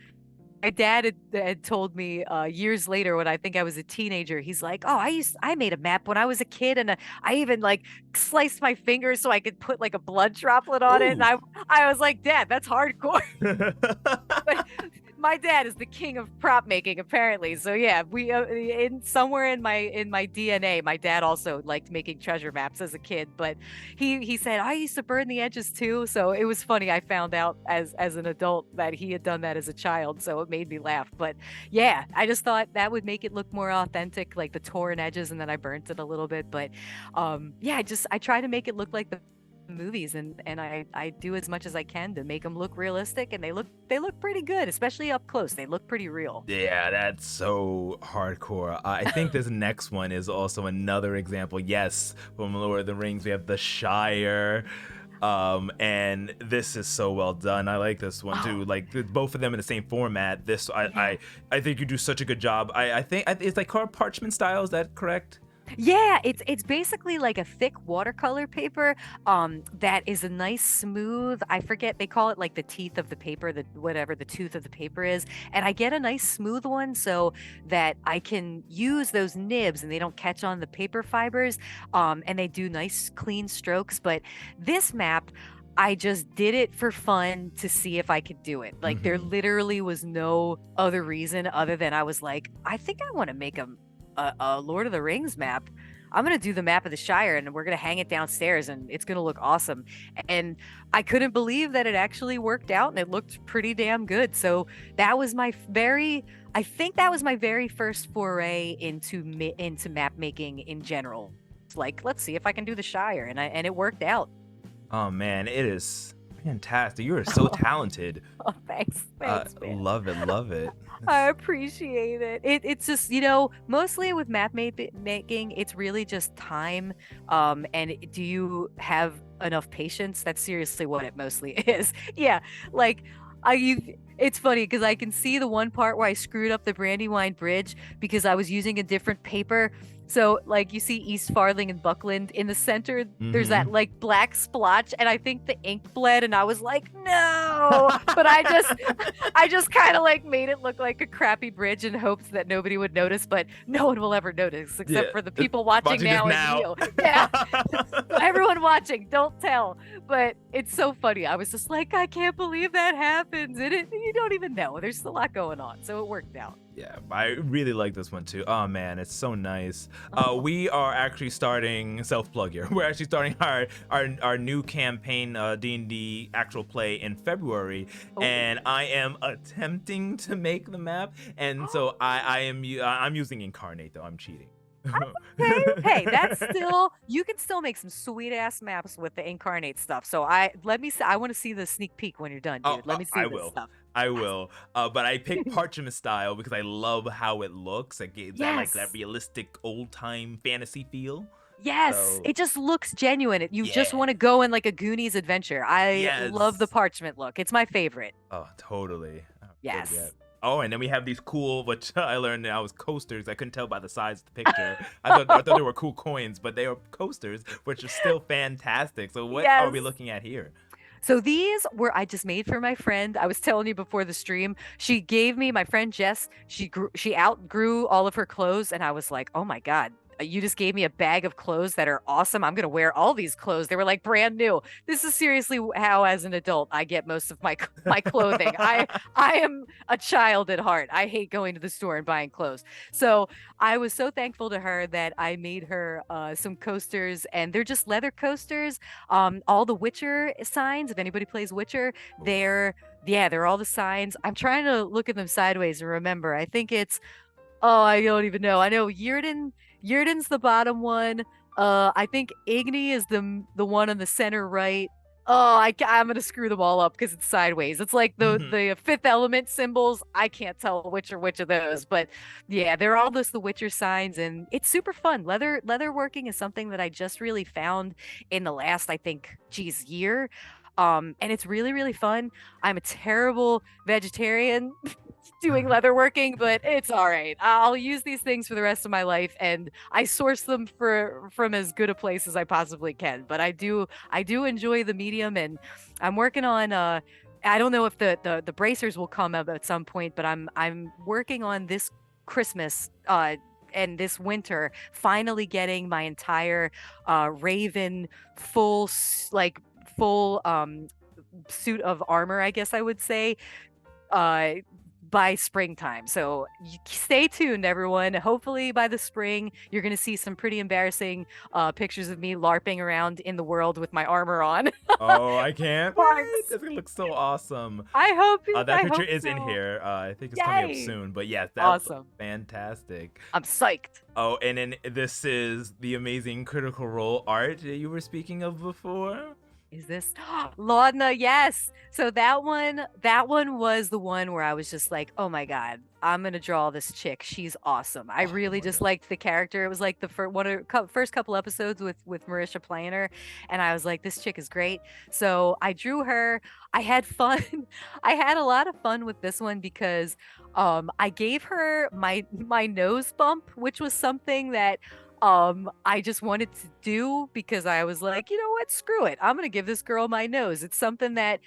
My dad had told me years later when I think I was a teenager. He's like, "Oh, I made a map when I was a kid, and I even like sliced my fingers so I could put like a blood droplet on it." And Ooh. I was like, "Dad, that's hardcore." But my dad is the king of prop making, apparently. So yeah, we in somewhere in my DNA, my dad also liked making treasure maps as a kid. But he said I used to burn the edges too. So it was funny. I found out as an adult that he had done that as a child, so it made me laugh. But yeah, I just thought that would make it look more authentic, like the torn edges, and then I burnt it a little bit. But yeah, I try to make it look like the movies and I do as much as I can to make them look realistic and they look pretty good, especially up close. They look pretty real. Yeah, that's so hardcore. I think this next one is also another example. Yes, from Lord of the Rings, we have the Shire. And this is so well done. I like this one Oh, too. Like both of them in the same format. This yeah. I think you do such a good job. I think it's like called parchment style. Is that correct? Yeah, it's basically like a thick watercolor paper that is a nice smooth, I forget they call it like the teeth of the paper, the whatever the tooth of the paper is. And I get a nice smooth one so that I can use those nibs and they don't catch on the paper fibers. And they do nice clean strokes, but this map I just did it for fun to see if I could do it. Like there Mm-hmm. literally was no other reason other than I was like, I think I want to make a Lord of the Rings map. I'm gonna do the map of the Shire and we're gonna hang it downstairs and it's gonna look awesome. And I couldn't believe that it actually worked out and it looked pretty damn good. So that was I think that was my very first foray into map making in general. It's like, let's see if I can do the Shire, and it worked out. Oh man, it is fantastic. You are so talented. Oh, thanks, man. Love it, love it. I It's- appreciate it. It's just, mostly with making, it's really just time. And do you have enough patience? That's seriously what it mostly is. Yeah, like it's funny because I can see the one part where I screwed up the Brandywine Bridge because I was using a different paper. So, like, you see East Farthing and Buckland in the center, there's Mhm. that like black splotch, and I think the ink bled, and I was like, no. But I just kind of like made it look like a crappy bridge in hopes that nobody would notice, but no one will ever notice except Yeah, for the people watching watching this now and now. you. Yeah. So everyone watching, don't tell. But it's so funny. I was just like, I can't believe that happens. And you don't even know. There's a lot going on. So it worked out. Yeah, I really like this one too. Oh man, it's so nice. We are actually starting self plug here. We're actually starting our new campaign, D&D actual play in February, Oh. and I am attempting to make the map, and so I'm using Incarnate though. I'm cheating. Okay. Hey, that's still you can still make some sweet ass maps with the incarnate stuff. So I want to see the sneak peek when you're done, Oh, dude. Let me see I this will. stuff. I will. But I picked parchment style because I love how it looks. It gives that like that Yes. realistic old time fantasy feel. Yes. So It just looks genuine. You just yeah. want to go in like a Goonies adventure. I love the Yes. parchment look. It's my favorite. Oh, totally. Oh, good, yeah. Yes. Oh, and then we have these cool, which I learned now was coasters. I couldn't tell by the size of the picture. I thought they were cool coins, but they are coasters, which are still fantastic. So what are Yes. we looking at here? So these were I just made for my friend. I was telling you before the stream. She gave me my friend Jess. She outgrew all of her clothes, and I was like, oh my god. you just gave me a bag of clothes that are awesome. I'm going to wear all these clothes. They were like brand new. This is seriously how, as an adult, I get most of my clothing. I am a child at heart. I hate going to the store and buying clothes. So I was so thankful to her that I made her some coasters, and they're just leather coasters. All the Witcher signs, if anybody plays Witcher, they're yeah, they're all the signs. I'm trying to look at them sideways and remember. I think it's oh, I don't even know. I know Yurden's the bottom one. I think Igni is the one on the center right. Oh, I'm gonna screw them all up because it's sideways. It's like the Fifth Element symbols. I can't tell which are which of those, but yeah, they're all just the Witcher signs, and it's super fun. Leather working is something that I just really found in the last, I think, geez, year. And it's really, really fun. I'm a terrible vegetarian doing leather working, but it's all right. I'll use these things for the rest of my life, and I source them from as good a place as I possibly can. But I do enjoy the medium, and I'm working on I don't know if the bracers will come up at some point, but I'm working on this Christmas and this winter finally getting my entire Raven like full suit of armor, I guess I would say, uh by springtime. So stay tuned, everyone. Hopefully by the spring, you're going to see some pretty embarrassing pictures of me LARPing around in the world with my armor on. Oh, I can't wait. That's gonna look so awesome. That I picture hope is in so. here. I think it's coming up Yay! soon. But yes, that's Awesome. fantastic. I'm psyched. Oh, and then this is the amazing Critical Role art that you were speaking of before. Is this Laudna? Yes. So that one was the one where I was just like, oh my God, I'm gonna draw this chick. She's awesome. I Oh really my just God. liked the character. It was like the first couple episodes with Marisha playing her, and I was like, this chick is great. So I drew her. I had fun. I had a lot of fun with this one because I gave her my nose bump, which was something that I just wanted to do because I was like, you know what, screw it, I'm gonna give this girl my nose. It's something that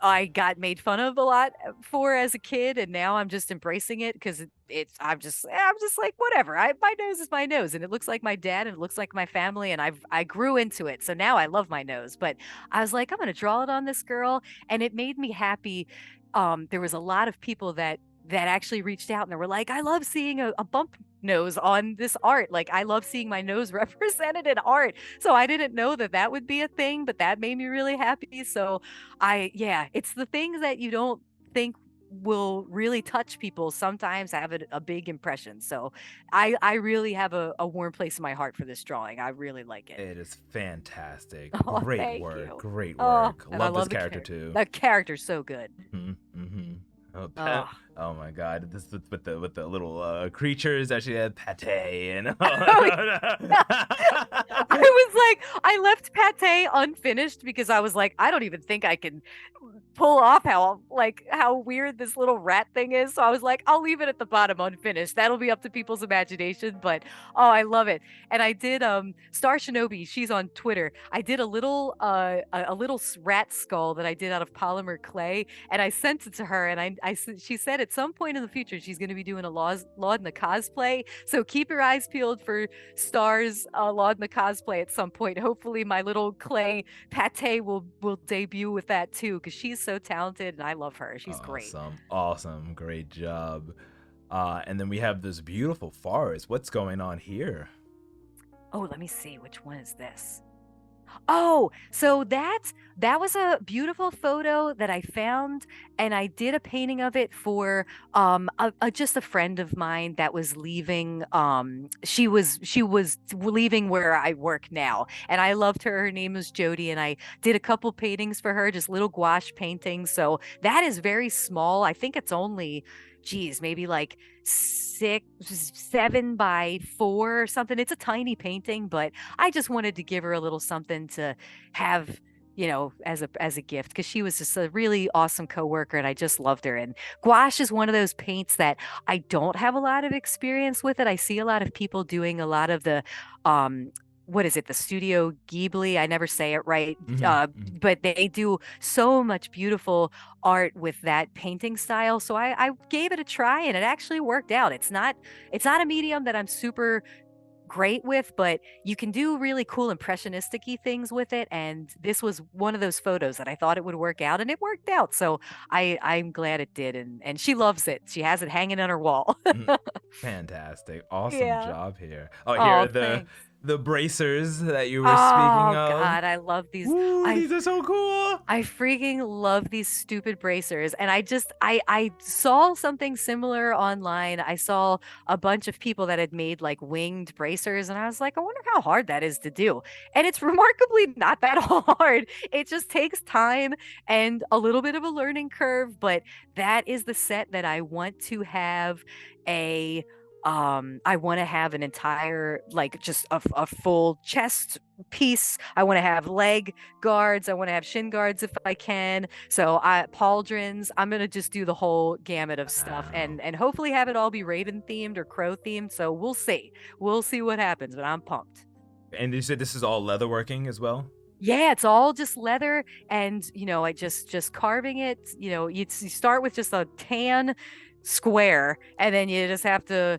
I got made fun of a lot for as a kid, and now I'm just embracing it because it's I'm just like whatever. My nose is my nose, and it looks like my dad, and it looks like my family, and I grew into it, so now I love my nose. But I was like, I'm gonna draw it on this girl, and it made me happy. There was a lot of people that actually reached out and they were like, I love seeing a bump nose on this art. Like, I love seeing my nose represented in art. So I didn't know that would be a thing, but that made me really happy. So yeah, it's the things that you don't think will really touch people sometimes have a big impression. So I really have a warm place in my heart for this drawing. I really like it. It is fantastic. Oh, Great thank work. you. Great Oh, work. and I Love this love character too. the character's so good. Mm-hmm. Oh, Oh. oh my God! This with the little creatures that she had pate and. I was like, I left pate unfinished because I was like, I don't even think I can pull off how weird this little rat thing is. So I was like, I'll leave it at the bottom unfinished. That'll be up to people's imagination. But oh, I love it. And I did Star Shinobi, she's on Twitter. I did a little rat skull that I did out of polymer clay, and I sent it to her, and she said at some point in the future she's going to be doing a Laudna cosplay. So keep your eyes peeled for Star's Laudna cosplay at some point. Hopefully my little clay pate will debut with that too, because she's so talented and I love her. She's great. Awesome, great job. And then we have this beautiful forest. What's going on here? Oh, let me see, which one is this? Oh, so that was a beautiful photo that I found, and I did a painting of it for just a friend of mine that was leaving. She was leaving where I work now, and I loved her. Her name was Jody, and I did a couple paintings for her, just little gouache paintings. So that is very small. I think it's only, geez, maybe like 7 by 4 or something. It's a tiny painting, but I just wanted to give her a little something to have, as a gift, because she was just a really awesome coworker and I just loved her. And gouache is one of those paints that I don't have a lot of experience with it. I see a lot of people doing a lot of the what is it, the Studio Ghibli? I never say it right. But they do so much beautiful art with that painting style. So I gave it a try and it actually worked out. It's not a medium that I'm super great with, but you can do really cool impressionistic-y things with it. And this was one of those photos that I thought it would work out, and it worked out. So I'm glad it did, and she loves it. She has it hanging on her wall. Mm, fantastic. Awesome Yeah. job here. Oh, here Oh, are the thanks. the bracers that you were speaking Oh of. God, I love these. Woo, I these are so cool. I freaking love these stupid bracers. And I saw something similar online. I saw a bunch of people that had made like winged bracers, and I was like, I wonder how hard that is to do. And it's remarkably not that hard. It just takes time and a little bit of a learning curve, but that is the set that I want to have a I want to have an entire like just a full chest piece. I want to have leg guards. I want to have shin guards if I can. So pauldrons. I'm gonna just do the whole gamut of stuff, Wow. and hopefully have it all be Raven themed or Crow themed. So we'll see. We'll see what happens, but I'm pumped. And you said this is all leatherworking as well? Yeah, it's all just leather, and I just carving it. You start with just a tan square, and then you just have to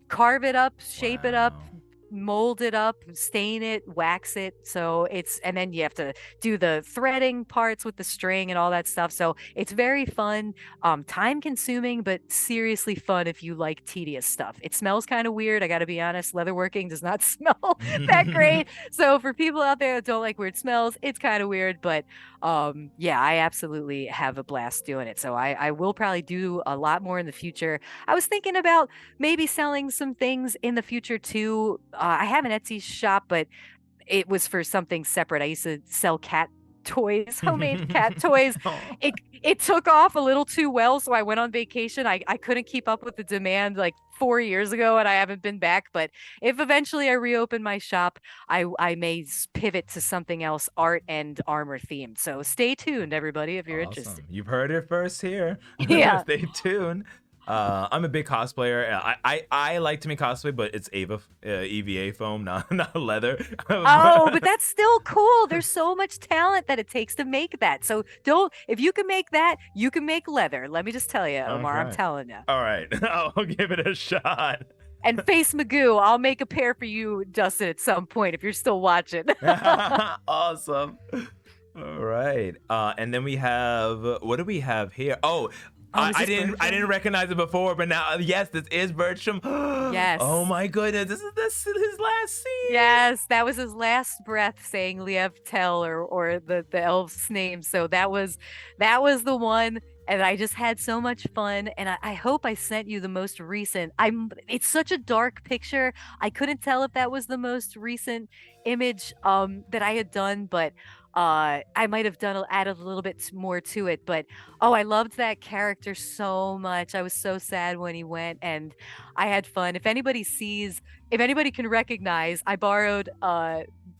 carve it up, shape it up, Wow. mold it up, stain it, wax it. So and then you have to do the threading parts with the string and all that stuff. So it's very fun, time consuming, but seriously fun if you like tedious stuff. It smells kind of weird. I got to be honest. Leatherworking does not smell that great. So for people out there that don't like weird smells, it's kind of weird, but yeah, I absolutely have a blast doing it. So I will probably do a lot more in the future. I was thinking about maybe selling some things in the future too. I have an Etsy shop, but it was for something separate. I used to sell cat toys, homemade cat toys. Aw. It took off a little too well, so I went on vacation. I couldn't keep up with the demand like 4 years ago, and I haven't been back. But if eventually I reopen my shop, I may pivot to something else, art and armor themed. So stay tuned, everybody, if you're interested. Awesome. You've heard it first here. Yeah. Stay tuned. I'm a big cosplayer. I like to make cosplay, but it's EVA foam, not leather. Oh, but that's still cool. There's so much talent that it takes to make that. So if you can make that, you can make leather. Let me just tell you, Omar, I'm Okay. telling you. All right. I'll give it a shot. And Face Magoo, I'll make a pair for you, Dustin, at some point if you're still watching. Awesome. All right. And then we have what do we have here? Oh, Oh, is I this didn't Bertram? recognize it before, but now yes, this is Bertram. Yes. Oh my goodness, this is his last scene. Yes, that was his last breath saying Liev Tel or the elf's name. So that was the one. And I just had so much fun. And I hope I sent you the most recent. It's such a dark picture. I couldn't tell if that was the most recent image that I had done, but I might have added a little bit more to it. But oh, I loved that character so much. I was so sad when he went, and I had fun. If anybody can recognize, I borrowed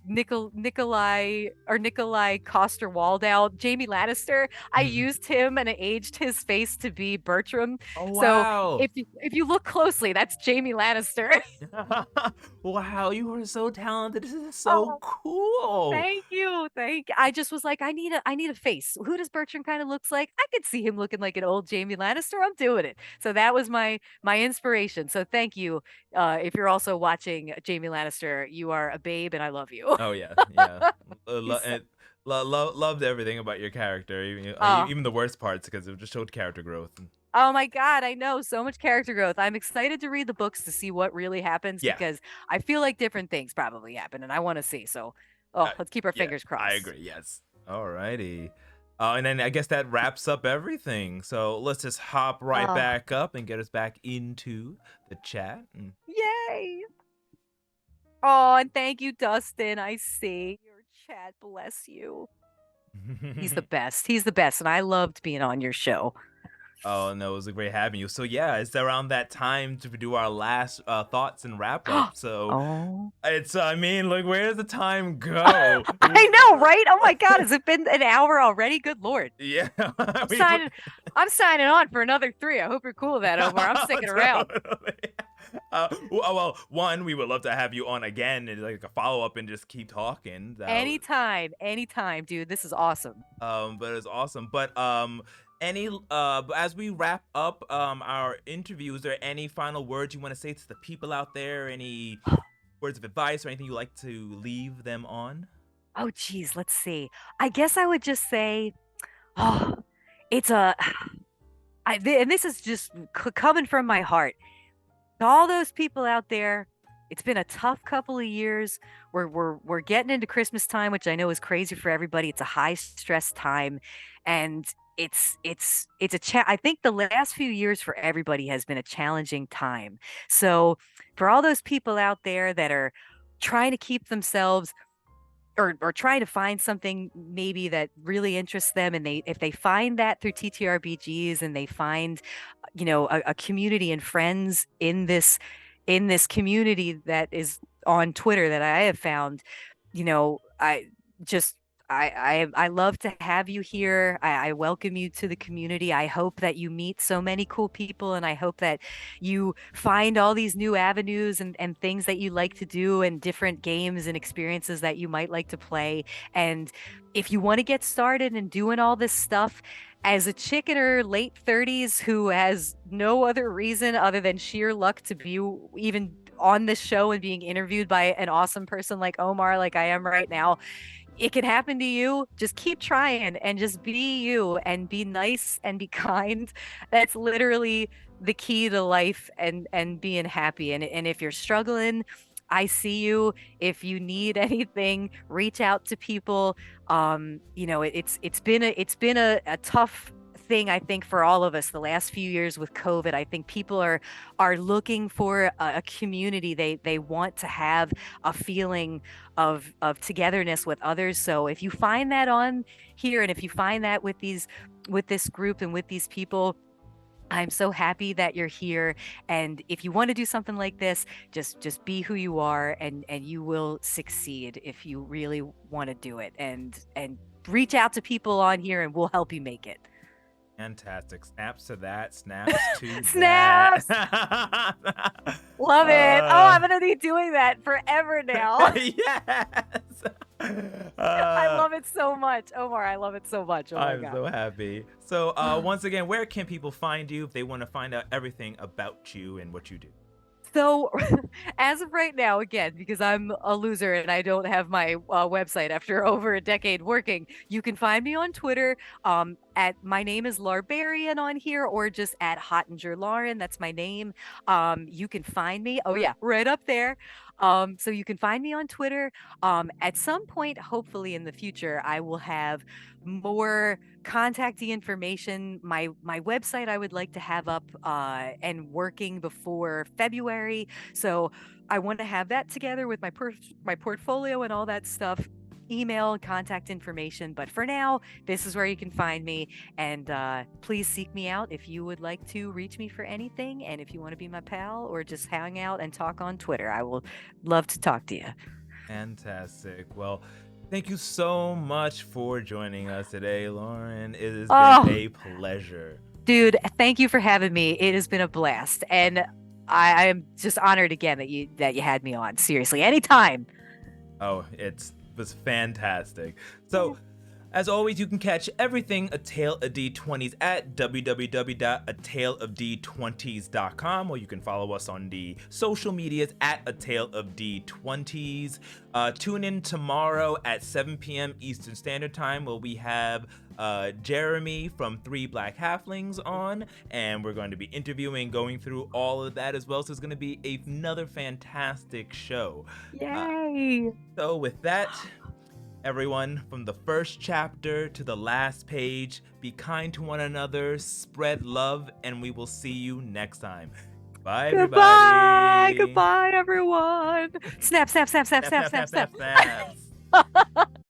Nikolai Coster Waldau, Jamie Lannister. I used him and I aged his face to be Bertram. Oh So wow. if you look closely, that's Jamie Lannister. Wow, you are so talented. This is so Oh, cool. thank you. I just was like, I need a face. Who does Bertram kind of looks like? I could see him looking like an old Jamie Lannister. I'm doing it. So that was my inspiration. So thank you. If you're also watching Jamie Lannister, you are a babe and I love you. Oh yeah, yeah. He's so, Loved everything about your character, oh, even the worst parts, because it just showed character growth. oh my God, I know so much character growth. I'm excited to read the books to see what really happens Yeah, because I feel like different things probably happen and I want to see. So, oh, uh, let's keep our yeah, fingers I crossed. agree. Yes. Alrighty. And then I guess that wraps up everything. So let's just hop right Oh, back up and get us back into the chat. yay. Oh, and thank you, Dustin. I see your chat. Bless you. He's the best. He's the best. And I loved being on your show. Oh no, it was great having you. So yeah, it's around that time to do our last thoughts and wrap up. So Oh. I mean, like, where does the time go? I know, right? Oh my God, has it been an hour already? Good Lord. Yeah, I'm we signing I'm signing on for another 3. I hope you're cool with that, Omar. I'm sticking around. Totally. Well, one, we would love to have you on again and like a follow up and just keep talking. Anytime, dude. This is awesome. But it's awesome. But any as we wrap up our interview, is there any final words you want to say to the people out there? Any words of advice or anything you'd like to leave them on? Oh, geez, let's see. I guess I would just say, oh, it's a, and this is just coming from my heart. To all those people out there, it's been a tough couple of years. We're getting into Christmas time, which I know is crazy for everybody. It's a high stress time, and I think the last few years for everybody has been a challenging time. So for all those people out there that are trying to keep themselves or try to find something maybe that really interests them, and if they find that through TTRPGs, and they find a community and friends in this community that is on Twitter that I have found, I just I love to have you here. I welcome you to the community. I hope that you meet so many cool people, and I hope that you find all these new avenues and things that you like to do, and different games and experiences that you might like to play. And if you want to get started and doing all this stuff, as a chick in her late 30s who has no other reason other than sheer luck to be even on this show and being interviewed by an awesome person like Omar, like I am right now, it can happen to you. Just keep trying and just be you and be nice and be kind. That's literally the key to life and being happy. And if you're struggling, I see you. If you need anything, reach out to people. It's been a tough thing, I think, for all of us the last few years with COVID. I think people are looking for a community. They want to have a feeling of togetherness with others. So if you find that on here, and if you find that with this group and with these people, I'm so happy that you're here. And if you want to do something like this, just be who you are, and you will succeed if you really want to do it. And reach out to people on here, and we'll help you make it. Fantastic. Snaps to that. Snaps to Snaps! that. Love it. Oh, I'm going to be doing that forever now. Yes. I love it so much. Omar, I love it so much. Oh my I'm God. so happy. So once again, where can people find you if they want to find out everything about you and what you do? So as of right now, again, because I'm a loser and I don't have my website after over a decade working, you can find me on Twitter at my name is Laurbarian on here, or just at Hottinger Lauren. That's my name. You can find me. Oh yeah, right up there. So you can find me on Twitter. At some point, hopefully in the future, I will have more contactee information. My website I would like to have up and working before February. So I want to have that together with my portfolio and all that stuff. Email, contact information. But for now, this is where you can find me. And please seek me out if you would like to reach me for anything. And if you want to be my pal or just hang out and talk on Twitter, I will love to talk to you. Fantastic. Well, thank you so much for joining us today, Lauren. It has been a pleasure. Dude, thank you for having me. It has been a blast. And I am just honored again that you had me on. Seriously, anytime. Oh, it was fantastic. So, as always, you can catch everything A Tale of D20s at www.ataleofd20s.com, or you can follow us on the social medias at A Tale of D20s. Tune in tomorrow at 7 p.m. Eastern Standard Time, where we have Jeremy from Three Black Halflings on, and we're going to be interviewing, going through all of that as well. So it's going to be another fantastic show. Yay! So with that, everyone, from the first chapter to the last page, be kind to one another, spread love, and we will see you next time. Bye, everybody. Goodbye, everyone. Snap, snap, snap, snap, snap, snap, snap.